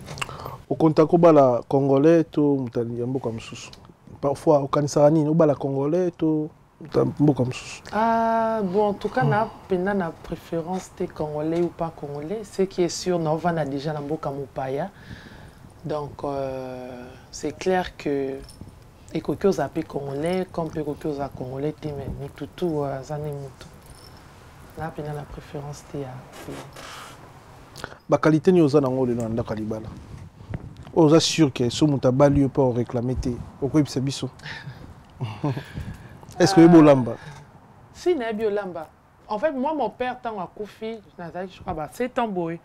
Au contact au bala congolais to mutanyambo comme sous. Parfois au kanisani au bala congolais to mutanyambo comme sous. Bon en tout cas na préférence des congolais ou pas congolais, ce qui est sûr on va déjà na mboka mopaya. Donc c'est clair que ekoki ozape congolais comme ekoki oza congolais te mais ni tutu zane mutu. Na pena la préférence te ya. Ba qualité ni oza nango le na kalibala. On est sûr que ce n'est pas lieu pour réclamer. Pourquoi il s'est Est-ce que c'est Bolamba? Si, c'est Bolamba. En fait, moi, mon père, tant à Kofi, c'est un boy.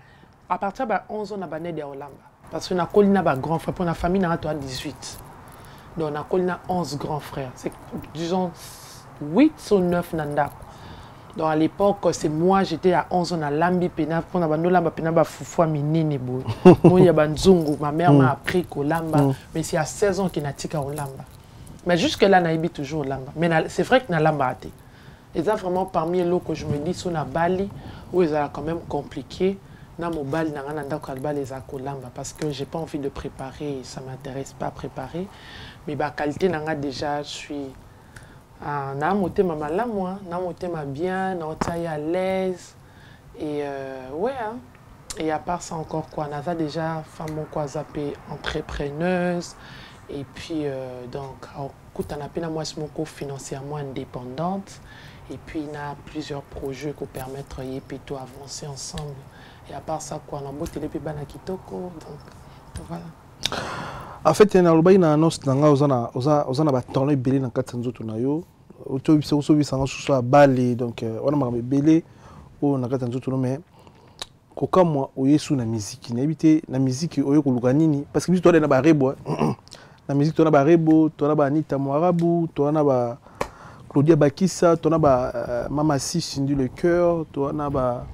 À partir de 11 ans, on a né de Olamba. Parce qu'on a connu un grand frère. Pour la famille, on a 18. Donc, on a connu 11 grands frères. C'est, disons, 8 ou 9 nanda. Donc à l'époque, c'est moi, j'étais à 11 ans à Lambi Pena, pour Lamba Pena, Foufoua Minine. Moi, il y a Banzungu, ma mère m'a appris qu'au Lamba, mais c'est à 16 ans qu'il n'a tika au Lamba. Mais jusque-là, naïbi toujours lamba. Mais c'est vrai que na lamba a été. Et ça, vraiment, parmi les que je me dis, sur na Bali, où ils ont quand même compliqué, na mo Bali, na ngana kalba les akolamba, parce que j'ai pas envie de préparer, ça m'intéresse pas à préparer. Mais la qualité, nanga déjà, je suis. Na moté ma malamu, na moté ma bien, na otaille à l'aise. Et ouais, hein. Et à part ça encore quoi, Naza déjà femme quoi zappé entrepreneuse et puis donc écoute on a peine moi mon financièrement indépendante et puis il y a plusieurs projets qui permettent de plutôt avancer ensemble et à part ça quoi on a beau télé puis bana kitoko donc voilà. En fait il y a le bail na nos nanga ozana ba talent belé na kati nzoto na yo oto biso so bisanga so a Bali donc on a ma belé o na kati nzoto mais koka moi oyesu na musique na habité na musique oyo koluka nini parce que biso to na ba rebo na musique to na ba rebo to na ba Anita Mwarabu to na ba Claudia Bakissa to na ba Mama Si Cindy le cœur to na ba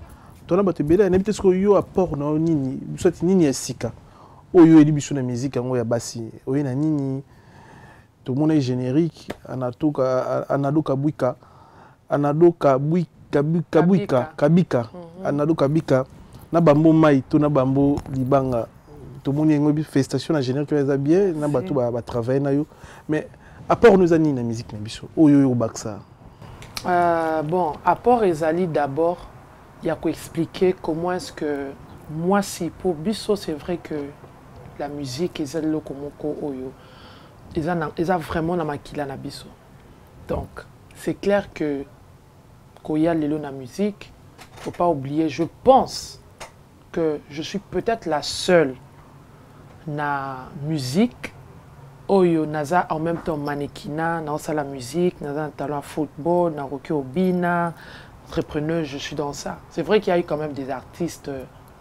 te bela na habité ce yo apport na nini soit nini esika oyo eli biso na musique ngo ya basi oyo na nini to mona générique anatoka anadoka buika anadoka buika kabika anadoka bika na bambo mai to na bambo libanga to moni ngo festation na générique ça bien na bato ba travailler na yo mais apport nous ani na musique na biso oyo yo baksa bon apport ezali d'abord il y a quoi expliquer comment est-ce que moi si pour biso c'est vrai que la musique ezali lo komoko oyo eza vraiment na makila na biso donc c'est clair que koya lelo na musique faut pas oublier je pense que je suis peut-être la seule na musique oyo naza en même temps mannequinat na la musique naza un talent football na roki obina entrepreneur je suis dans ça c'est vrai qu'il y a eu quand même des artistes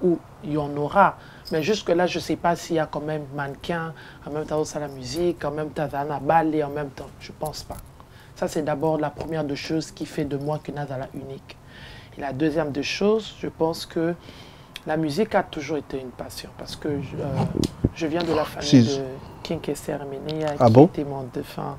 où il y en aura mais jusque là je sais pas s'il y a quand même mannequin en même temps la musique en même temps na ballet en même temps je pense pas ça c'est d'abord la première des choses qui fait de moi que Nazala unique et la deuxième des choses je pense que la musique a toujours été une passion parce que je viens de la famille de King Kester Meneya qui était mon défunt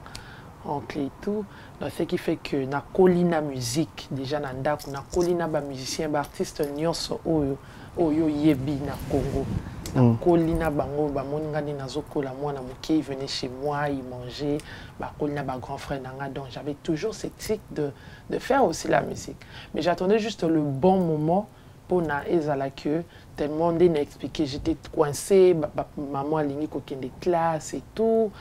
oncle et tout. Donc, ce qui fait que na kolina musique déjà na ndako na kolina ba musicien ba artiste nyonso oyo yebi na Congo. Na kolina bango ba moningani nazokola mwana moke il venait chez moi il mangeait ba kolina ba grand frère nanga donc j'avais toujours cette tic de faire aussi la musique. Mais j'attendais juste le bon moment pour na ezala que tellement de n'expliquer j'étais coincée maman aligné coquin des classes et tout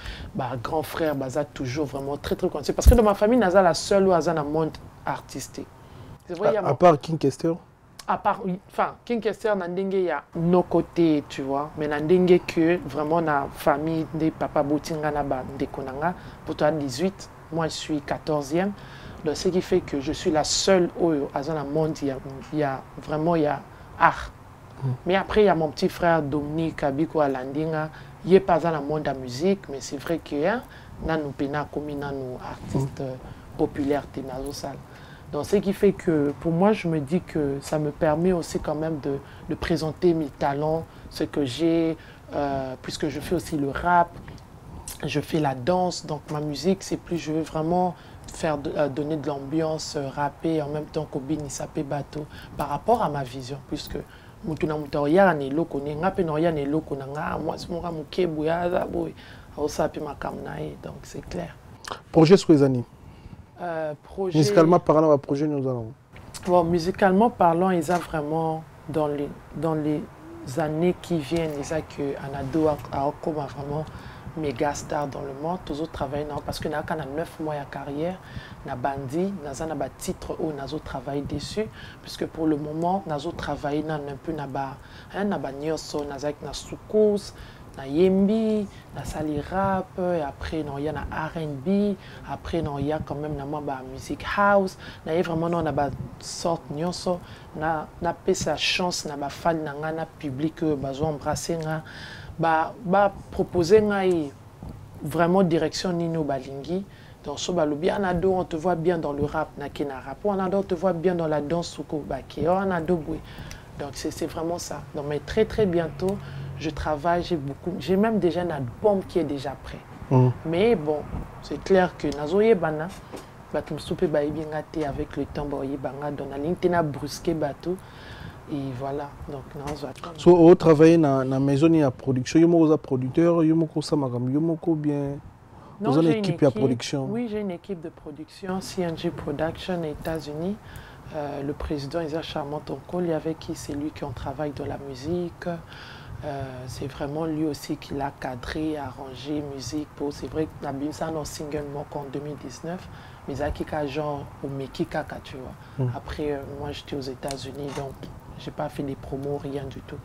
grand frère baza toujours vraiment très coincé parce que dans ma famille naza la seule où aza na monde artistique c'est vrai à part King Kester à part enfin King Kester na ndenge ya nos côtés tu vois mais na ndenge que vraiment na famille des papa botinga na ba ndekonanga pour toi 18 moi je suis 14e. Donc, ce qui fait que je suis la seule où, dans le monde, il y a vraiment art. Mais après, il y a mon petit frère Dominique Abiko Alandinga. Il n'est pas dans le monde de la musique, mais c'est vrai que nous sommes artistes populaires. Donc, ce qui fait que pour moi, je me dis que ça me permet aussi quand même de présenter mes talents, ce que j'ai, puisque je fais aussi le rap, je fais la danse. Donc, ma musique, c'est plus, je veux vraiment donner de l'ambiance, rapper en même temps qu'Obini Sapé Bateau par rapport à ma vision, puisque Mutuna Mutaoya ne loko ne ngape noya ne loko nanga moi c'est mon ramuke bouya za boy osapi makamnae donc c'est clair. Projet sur les années. Projet musicalement parlant, projet nous allons. Bon, musicalement parlant, ils ont vraiment dans les années qui viennent, ils ont que Anado a comme vraiment méga star dans le monde, tous autres travaillent parce que nous avons 9 mois de carrière, nous avons bandi, nous avons un titre où nous avons travaillé dessus, puisque pour le moment, nous avons travaillé un peu dans Nyoso, nous avons Soukous, na Yembi, na Sali Rap, et après il y a na R&B, après il y a quand même na musique house, na vraiment on a ba sorte Nyoso, na pe sa chance na ba fan na public bazo embrasser proposer vraiment direction Nino Balingi. Dans ce balobi, on te voit bien dans le rap, on te voit bien dans la danse donc c'est vraiment ça. Donc, mais très bientôt, je travaille, j'ai même déjà un album qui est déjà prêt. Mais bon, c'est clair que nazoye bana batum soupe ba ibingate avec le temps boye banga dans la ligne tena brusqué bateau et voilà donc nazo attendre. So au travailler na maison ya production yo moko za producteur yo moko sa makam yo moko bien. Non, vous avez j'ai une équipe de production. Oui, j'ai une équipe de production CNG Production aux États-Unis. Le président Isa Charmant Onkoli, avec qui c'est lui qui en travaille de la musique. C'est vraiment lui aussi qui l'a cadré, arrangé, musique. C'est vrai que Nabimsa a un single en 2019, mais Zaki genre au Meki Kaka, tu vois. Après, moi j'étais aux États-Unis, donc j'ai pas fait des promos, rien du tout.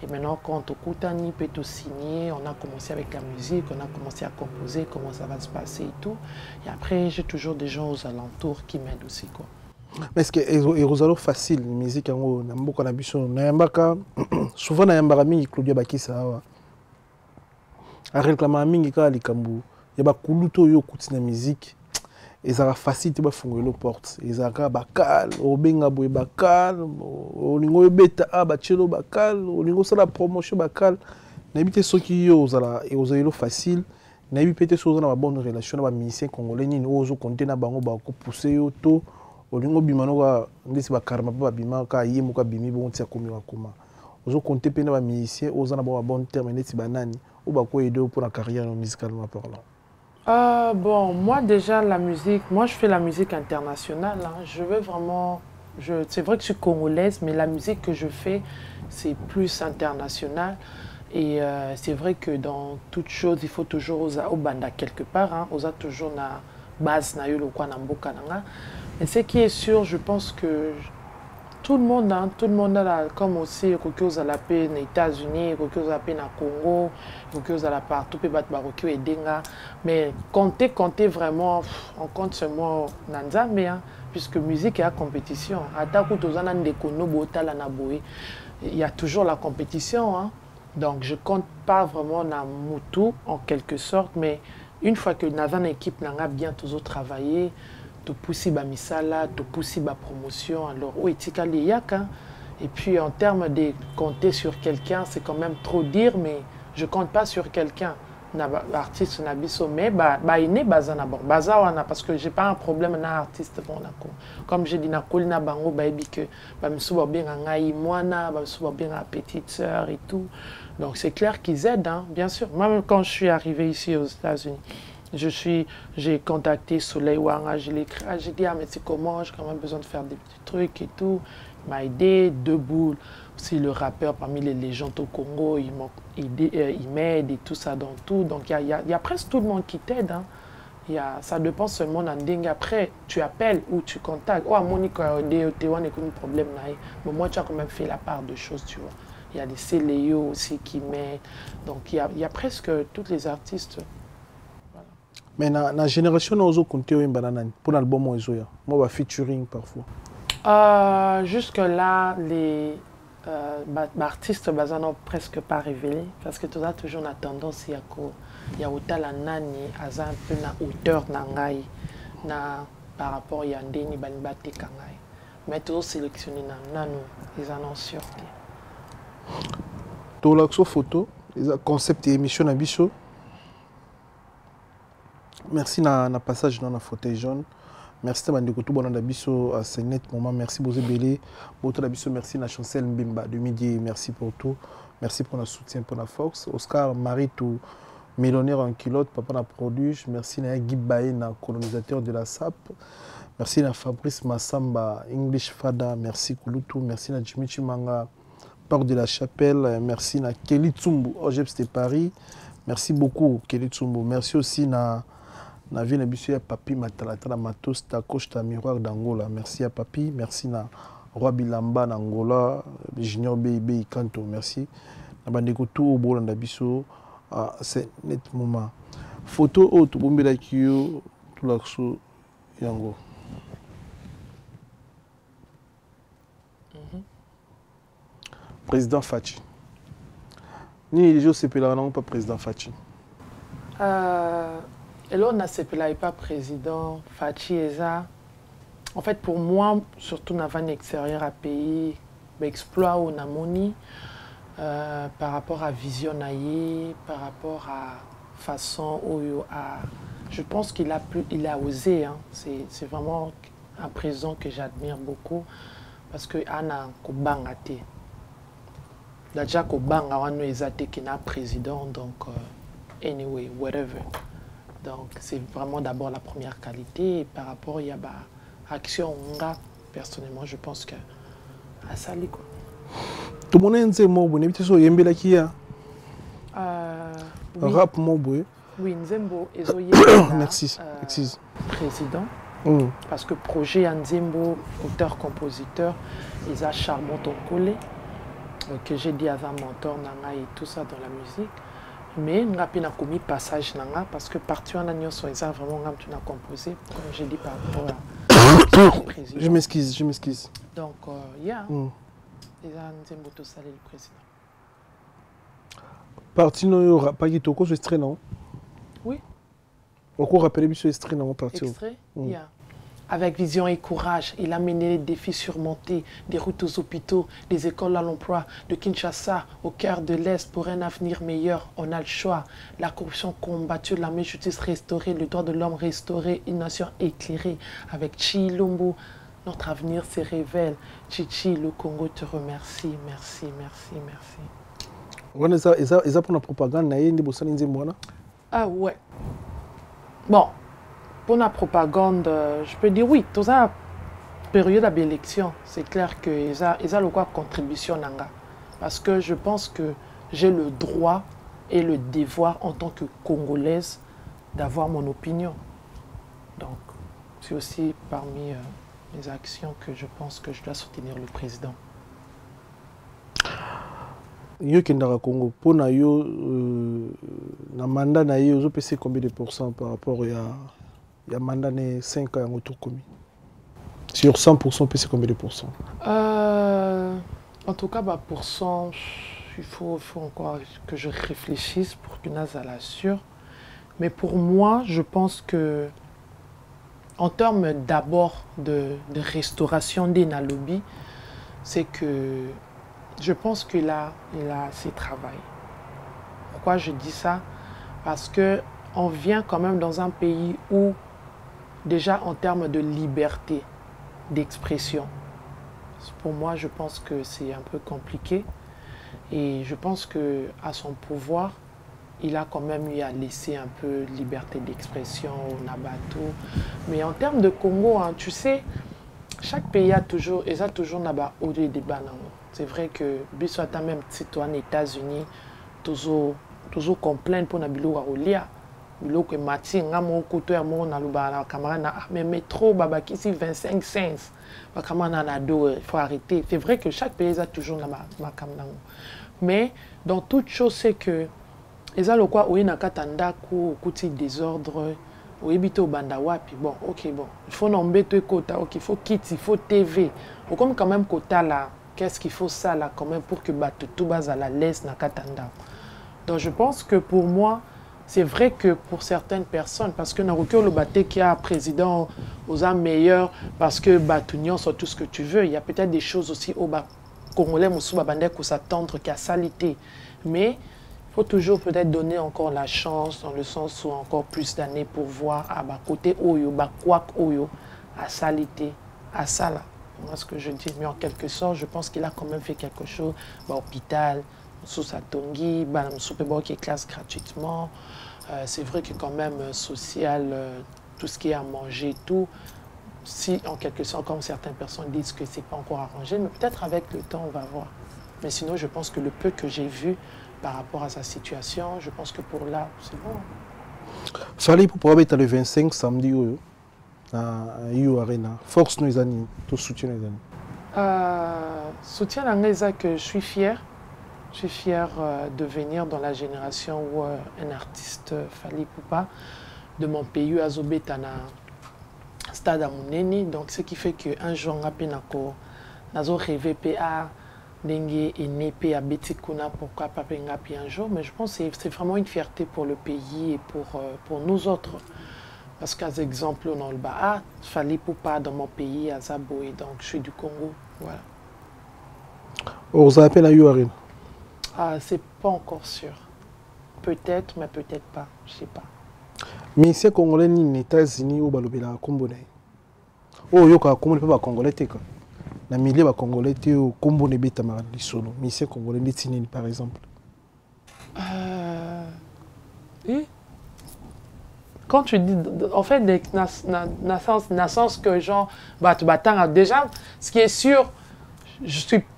Et maintenant, quand Okutani peut tout signer, on a commencé avec la musique, on a commencé à composer, comment ça va se passer et tout. Et après, j'ai toujours des gens aux alentours qui m'aident aussi, quoi. Mais est-ce que c'est facile, la musique, souvent, il y a Claudia Bakisa. Il y a Kuluto yo la musique. Et ça va faciliter de faire les portes. Et ça va bakal, au benga boy bakal, au lingo beta a bachelo bakal, au lingo ça la promotion bakal. N'habite ceux qui osent la et osent facile. N'habite ceux qui ont une bonne relation avec les musiciens congolais. Ni osent compter na bango ba ko pousser auto. Au lingo bimano ka ndesi ba karma ba bima ka yemo ka bimi bon tia komi wa koma. Osent compter pe na ba musiciens, osent na ba bon terme ndesi banani ou ba ko aider pour la carrière musicalement parlant. Bon, moi déjà la musique, moi je fais la musique internationale, hein. Je veux vraiment, c'est vrai que je suis congolaise, mais la musique que je fais, c'est plus international. Et c'est vrai que dans toute chose, il faut toujours au banda quelque part, hein, aux a toujours na base na yolo kwa na mboka nanga. Mais ce qui est sûr, je pense que tout le monde a la, comme aussi quelque chose à la paix aux États-Unis, quelque chose à la paix au Congo, quelque chose à la partout, peut battre Barokio et Denga. Mais compter vraiment, on compte seulement Nanzambe, hein, puisque musique est à compétition. Il y a toujours la compétition, hein. Donc je compte pas vraiment dans Moutou en quelque sorte, mais une fois que Nazan équipe n'a bien toujours travaillé, tout possible à misala, tout possible à promotion, alors oui, et puis en termes de compter sur quelqu'un, c'est quand même trop dire, mais je compte pas sur quelqu'un. L'artiste n'a pas mais il est bazana bon bazawana parce que j'ai pas un problème avec l'artiste bon comme j'ai dit na kolina bango baebi que ba msuba bien ngai mwana ba msuba bien la petite sœur et tout, donc c'est clair qu'ils aident, hein, bien sûr. Moi quand je suis arrivé ici aux États-Unis, j'ai contacté Soleil Wanga, je l'ai écrit, j'ai dit, ah mais c'est comment, j'ai quand même besoin de faire des petits trucs et tout. Il m'a aidé, Deboul, aussi le rappeur parmi les légendes au Congo, il m'aide et tout ça dans tout. Donc il y a presque tout le monde qui t'aide, hein. Ça dépend seulement d'un dingue. Après, tu appelles ou tu contactes. Oh, Monique, tu as un problème, mais moi tu as quand même fait la part de choses, tu vois. Il y a des Céléo aussi qui m'aident. Donc il y a presque tous les artistes. Mais dans la génération, on a compté pour l'album Ozoya. Moi, featuring parfois. Jusque-là, les artistes n'ont presque pas révélé. Parce que tu as toujours la tendance, il y a autant la nani, un peu na hauteur nangai, par rapport à Yandeni, Banibate Kangai. Mais toujours sélectionné dans nano, ils en ont sorti. Tout l'action photo, les concept et émission à Bichot. Merci na passage dans la fauteuil jaune. Merci à tout bon d'abisso à ce net moment. Merci Bozé Belé. Beaucoup d'abisso. Merci na Chancel Mbimba de midi. Merci pour tout. Merci pour le soutien pour la Fox. Oscar Marie tout millionnaire en culotte. Papa na produit. Merci na Guy Baé na colonisateur de la SAP. Merci na Fabrice Massamba English Fada. Merci Kulutu. Merci na Jimmy Chimanga Parc de la Chapelle. Merci na Kelly Tsumbu Ojeps de Paris. Merci beaucoup Kelly Tsumbu. Merci aussi na vie na biso ya Papi Matalata Matos ta coach ta miroir d'Angola. Merci à Papi, merci na Roi Bilamba d'Angola, Junior BB Kanto, merci. Na bandeko tout au bolanda biso c'est net moment. Photo auto bombela kiyo tout l'axo yango. Président Fachi. Ni les jours c'est non pas président Fachi. Et là, on n'a pas président, Fachi Eza. En fait, pour moi, surtout dans un extérieur à pays, exploit on a moni par rapport à Vision Aye, par rapport à façon Oyo a... Je pense qu'il a osé. Hein. C'est vraiment un président que j'admire beaucoup parce que Anna Kobangate. Déjà Kobanga Wano Ezate qui est un président, donc anyway, whatever. Donc c'est vraiment d'abord la première qualité. Et par rapport à l'action, personnellement, je pense que à Sali quoi. Tout le monde a un mot, vous so yembela kia. Rap mot oui, Nzembo merci, excuse. Président. Parce que projet Nzembo, auteur-compositeur, ils ont Charmant Tonkole, que j'ai dit avant mentor nanga et tout ça dans la musique. Mais nous avons commis passage nanga parce que partout en agnon soit vraiment tu n'as composé, comme j'ai dit par rapport à président. Je m'excuse. Donc, yeah, ils ont Nzembo tout ça le président. Parti no pas qui toko extrait non? Oui. Pourquoi rappeler ce extrait non parti? Extrait, yeah. Avec vision et courage, il a mené les défis surmontés, des routes aux hôpitaux, des écoles à l'emploi, de Kinshasa au cœur de l'Est pour un avenir meilleur. On a le choix. La corruption combattue, la justice restaurée, le droit de l'homme restauré, une nation éclairée. Avec Chilombo, notre avenir se révèle. Chichi, le Congo te remercie. Merci, merci, merci. Est-ce pour la propagande, ah ouais. Bon. Pour la propagande, je peux dire oui, dans la période d'élection, c'est clair qu'ils ont le quoi contribution nanga. Parce que je pense que j'ai le droit et le devoir en tant que Congolaise d'avoir mon opinion. Donc, c'est aussi parmi les actions que je pense que je dois soutenir le président. Yo kendaka Congo, pour na yo, na mandat na yo, vous pensez combien de pourcents par rapport à il y a mandat 5 ans autour commis. Sur 100%, c'est combien de pourcents? En tout cas, pourcent, il faut encore que je réfléchisse pour que Naza l'assure. Mais pour moi, je pense que, en termes d'abord de restauration des Nalobi, c'est que je pense qu'il a ses travail. Pourquoi je dis ça? Parce qu'on vient quand même dans un pays où déjà en termes de liberté d'expression, pour moi, je pense que c'est un peu compliqué. Et je pense qu'à son pouvoir, il a quand même eu à laisser un peu liberté d'expression au Nabato. Mais en termes de Congo, hein, tu sais, chaque pays a toujours au débat. C'est vrai que, soit même si toi, aux États-Unis, toujours complain pour Nabilo Warolia. Biloko mati ngamo koto ya mo na luba na camarade na mais métro babaki si 25 cents ba camarade na do il faut arrêter. C'est vrai que chaque pays a toujours na ma kamnango. Mais dans toute chose c'est que eza lokwa oyi na katanda ku kuti désordre oyebito banda wapi bon OK bon il faut nombeto ekota OK il faut kit il faut TV ou comme quand même kota là qu'est-ce qu'il faut ça là quand même pour que bato tout base à la laisse na katanda. Donc je pense que pour moi c'est vrai que pour certaines personnes, parce que Naruko le Baté qui a président aux âmes meilleurs, parce que Batunion soit tout ce que tu veux, il y a peut-être des choses aussi au Congolais, Moussou Babandé, qu'on s'attendre qu'à salité. Mais il faut toujours peut-être donner encore la chance, dans le sens où encore plus d'années pour voir à côté Oyo, Kwak Oyo, à salité, à Sala. Moi, ce que je dis, mais en quelque sorte, je pense qu'il a quand même fait quelque chose, hôpital. Sous sa tongi, qui est classe gratuitement. C'est vrai que quand même social, tout ce qui est à manger, tout, si en quelque sorte, comme certaines personnes disent que c'est pas encore arrangé, mais peut-être avec le temps, on va voir. Mais sinon, je pense que le peu que j'ai vu par rapport à sa situation, je pense que pour là, c'est bon. Fallait pour pouvoir être le 25 samedi à You Arena. Force nous amis, tout soutien les amis. Soutien à que je suis fier. Je suis fier de venir dans la génération où un artiste Fally Ipupa de mon pays Azobetana stade à Mouneni. Donc ce qui fait qu'un jour nazo rêvé PA dengue et né à Betikuna pourquoi pas un jour. Mais je pense que c'est vraiment une fierté pour le pays et pour nous autres. Parce qu'à exemple on a le Baha, Fally Ipupa dans mon pays à Zaboé. Donc je suis du Congo. Voilà. On vous appelle à You Arena. Ah, c'est pas encore sûr. peut-être, mais peut-être pas. Je sais pas. Mais ici, Congolais, ni les États-Unis, ou Balobela, Kombone. Oh, yoka, comment ne pas Congolais, teka. Na milieu ba Congolais, tu au Kombone beta maradi solo. Mais ici, Congolais, les Tinini, par exemple. Oui. Quand tu dis, en fait, des naissances que genre, déjà, ce qui est sûr,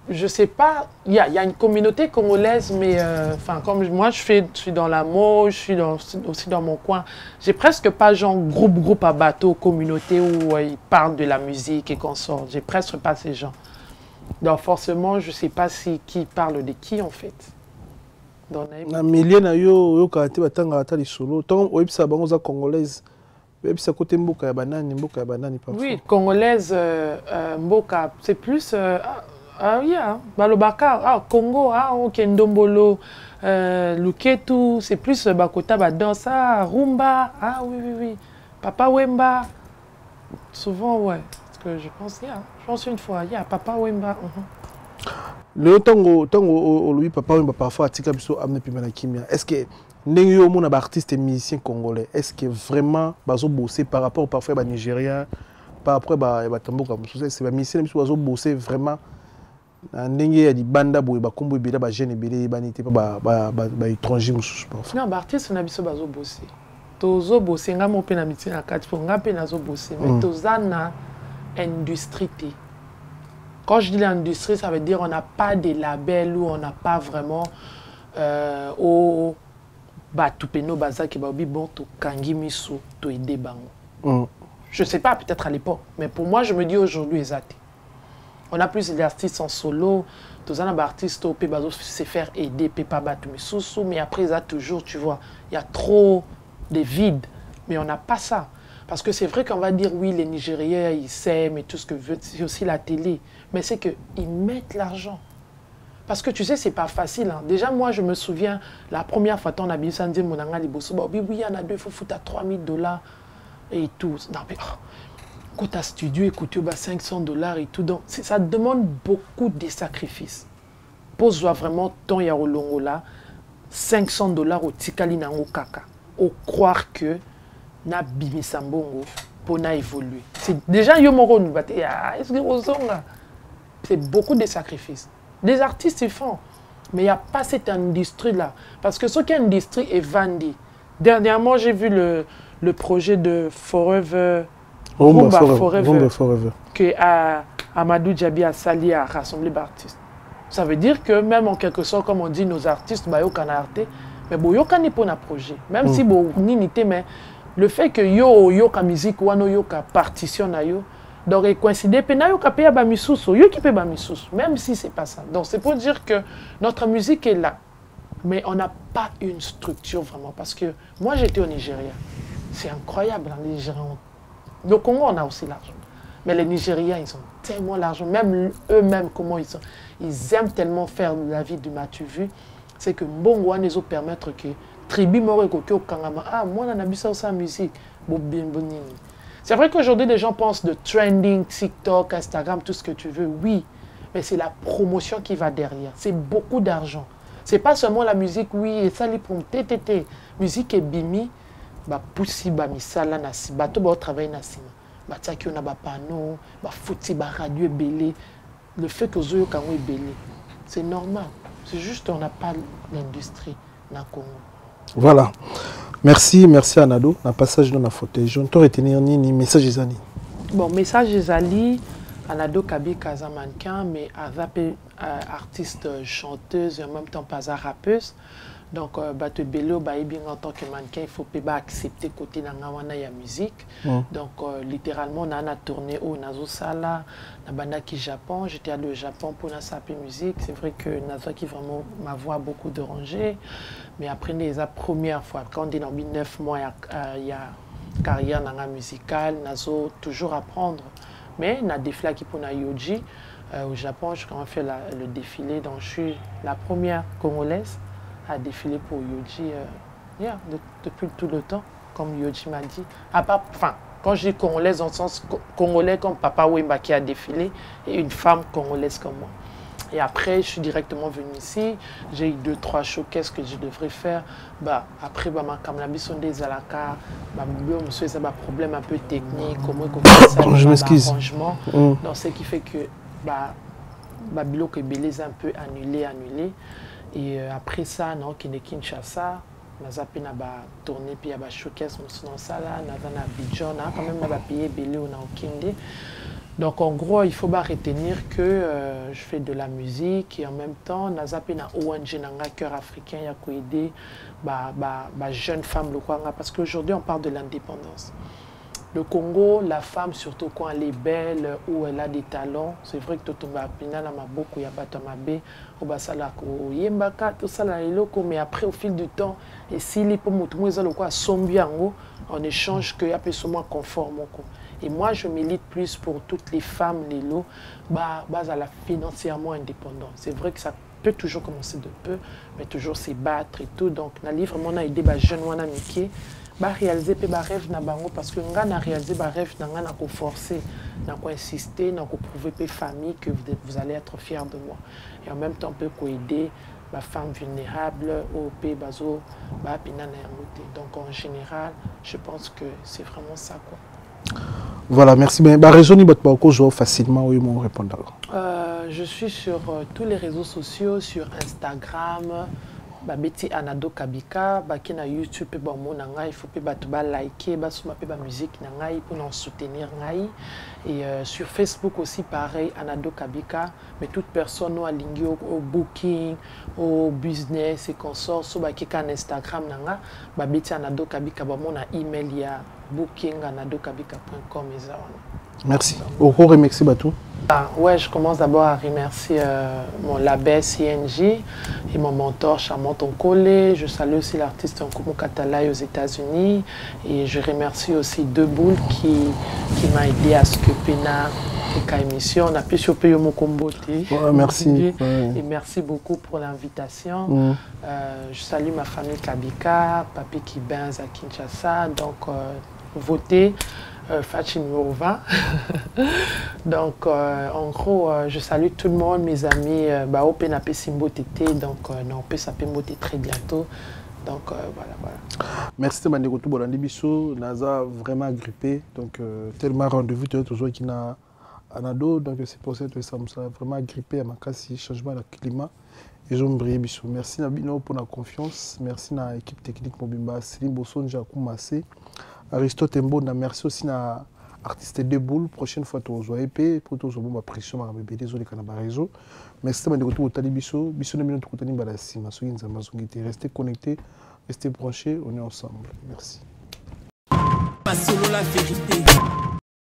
je sais pas, il y a une communauté congolaise, mais enfin, comme moi, je suis dans la mode, je suis aussi dans mon coin. J'ai presque pas genre groupe à bateau, communauté où ils parlent de la musique et qu'on sort. J'ai presque pas ces gens. Donc forcément, je sais pas qui parle de qui en fait. Na milieu na yo kate batanga ata lisolo tant oyebisa bango za congolaise oyebisa côté mboka ya banani parfois. Oui, congolaise mboka c'est plus yeah, balobaka Congo Kendombolo Luketu, c'est plus bakota ba danse rumba oui Papa Wemba souvent ouais parce que je pense une fois Papa Wemba. Le tango lui papa parfois atika biso amne pimana kimia. Est-ce que ndenge yo mona ba artiste et musicien congolais est-ce que vraiment bazo bosser par rapport parfois ba nigérien par rapport ba tamboka mususu c'est ba musicien biso bazo bosser vraiment ndenge ya di banda boye ba kombo ebela ba jeune ebele ba nité ba étranger mususu parfois. Non ba artiste na biso bazo bosser. Tozo bosser ngamo pe na miti na kati po ngape nazo bosser mais tozana industrie. Quand je dis l'industrie, ça veut dire qu'on n'a pas de labels ou on n'a pas vraiment au Batupeno Bazaki Babi bon to Kangi Misu to aider bango. Je sais pas, peut-être à l'époque, mais pour moi, je me dis aujourd'hui exact. On a plus d'artistes en solo, tous les artistes au Pébazo se faire aider, Pépa Batumisusu, mais après, ça toujours, tu vois, il y a trop de vide, mais on n'a pas ça. Parce que c'est vrai qu'on va dire, oui, les Nigériens, ils s'aiment et tout ce que veut, c'est aussi la télé. Mais c'est qu'ils mettent l'argent. Parce que tu sais, c'est pas facile. Hein. Déjà, moi, je me souviens, la première fois, on a bien dit, mon anga liboso, oui, il y en a deux, il faut foutre à $3000 et tout. Non, mais quand tu as studio, écoute, $500 et tout. Donc, ça demande beaucoup de sacrifices. Pose-toi vraiment ton yarolongo là, $500 au tikali na kaka. Au croire que na bimisambongo pour na évoluer. C'est déjà yomoro nous batte. C'est beaucoup de sacrifices. Des artistes ils font, mais il n'y a pas cette industrie là. Parce que ce qui est industrie est vendue. Dernièrement j'ai vu le projet de Forever. Rumba Forever. Que Amadou Djabi a sali à rassembler des artistes. Ça veut dire que même en quelque sorte, comme on dit, nos artistes, bah, yokan arte, mais bon, yokan n'est pas un projet. Même si bon, n'inité, mais le fait que yoka musique ou yoka partition na yo, donc coïncider, pe na yoka paye ba misusu, yo qui paye ba misusu, même si c'est pas ça. Donc c'est pour dire que notre musique est là, mais on n'a pas une structure vraiment. Parce que moi j'étais au Nigeria, c'est incroyable, les Nigériens. Le Congo on a aussi l'argent, mais les Nigériens ils ont tellement l'argent, même eux-mêmes comment ils sont, ils aiment tellement faire la vie du matu vu, c'est que Mbongo a nous permettre que tribu moro koki au Kangama moi on a bisa sa musique c'est vrai qu'aujourd'hui les gens pensent de trending TikTok Instagram tout ce que tu veux oui mais c'est la promotion qui va derrière c'est beaucoup d'argent c'est pas seulement la musique oui et ça les pour TTT musique et bimi ba poussi ba misala na si bato ba travailler na sima ba tsaki on a ba panneau ba fouti ba radio ebele le fait que zoyo kango ebele c'est normal c'est juste on n'a pas l'industrie na Congo. Voilà. Merci à Nado. Un passage dans la fauteuil. Je ne peux retenir ni message Zali. Bon, message Zali, Anado Kabi Kaza mannequin, mais artiste chanteuse et en même temps pas rappeuse. Donc, Bato Bello, bien en tant que mannequin, il faut pas accepter côté de la musique. Donc, littéralement, on a tourné au Nazosala, Nabandaki Japon. J'étais allé au Japon pour la musique. C'est vrai que Nazo qui vraiment ma voix a beaucoup dérangé. Mais après, la première fois, quand on est dans 9 mois, il y a carrière dans la musicale, Nazo toujours apprendre. Mais il y a des flaks qui pour la Yoji. Au Japon, je commence à faire le défilé. Donc, je suis la première Congolaise à défiler pour Yoji depuis tout le temps, comme Yoji m'a dit. Enfin, quand je dis congolaise, dans le sens congolais comme Papa Wemba qui a défilé, et une femme congolaise comme moi. Et après, je suis directement venu ici. J'ai eu 2-3 showcases que je devrais faire. Après, ma caméra sont des alaka. C'est un problème un peu technique. Comment je m'excuse. Donc, ce qui fait que Bilo que Bélé un peu annulé. Et après ça, non, qui est Kinshasa. Nazapi na ba tourné puis ya ba showcase dans ça là, na Abidjan, quand même na ba payer Bélé ou na Okinde. Donc en gros, il faut pas retenir que je fais de la musique et en même temps, Nazapi na ONG nanga cœur africain ya ko aider ba jeune femme le quoi parce qu'aujourd'hui on parle de l'indépendance. Le Congo, la femme, surtout quand elle est belle ou elle a des talents, c'est vrai que tout le monde mais après, au fil du temps, et s'il est pour en échange que y moins conforme. Et moi, je milite plus pour toutes les femmes, les lots, financièrement indépendant. C'est vrai que ça peut toujours commencer de peu, mais toujours se battre et tout. Donc, dans le livre, on a aidé les jeunes qui réaliser mes rêves parce que on a réalisé mes rêves on a forcé on a insisté on a prouvé aux familles que vous allez être fiers de moi et en même temps on peut aider les femmes vulnérables au pays bazo donc en général je pense que c'est vraiment ça quoi. Voilà, merci. Mais raisonner votre parcours facilement oui mon répondant. Je suis sur tous les réseaux sociaux, sur Instagram. Babeti Anado Kabika, baki na YouTube pe bon mona ngai, il faut pe batu ba liker, ba suma pe ba musique na ngai pour nous soutenir ngai. Et sur Facebook aussi pareil Anado Kabika, mais toute personne no alingi au booking, au business et consorts so baki kan Instagram nanga, babeti Anado Kabika ba mona email ya booking@anadokabika.com Merci. Au remercie Batou. Ouais, je commence d'abord à remercier mon label CNJ et mon mentor Chamon Tonkole. Je salue aussi l'artiste Nkumu Katalai aux États-Unis et je remercie aussi Deboul qui m'a aidé à ce que Pena émission. On a pu choper Yomo Kombote. Merci. Et merci beaucoup pour l'invitation. Je salue ma famille Kabika, Papi Kibenz à Kinshasa. Donc, votez. Fachi numéro 20. Donc, en gros, je salue tout le monde, mes amis. Open AP Simbo Tété, donc, on peut s'appeler très bientôt. Donc, voilà. Merci de m'avoir dit que Bisso Naza vraiment grippé. Donc, tellement rendez-vous toujours qui n'a Anado. Donc, c'est pour ça que ça m'a vraiment grippé à ma casse, changement de climat. Et je me Bisso. Merci Nabino pour la confiance. Merci à l'équipe technique Mobimba, Céline Bosson, Jacou Massé. Aristote Mbonda, merci aussi à l'artiste Deboul. Prochaine fois, tu vas épée pour tous ma pression à bébé désolé quand on a réseau. Merci de m'avoir dit Bisso. Bisso n'est pas de balassi. Restez connectés, restez branchés, on est ensemble. Merci. Pas solo la vérité.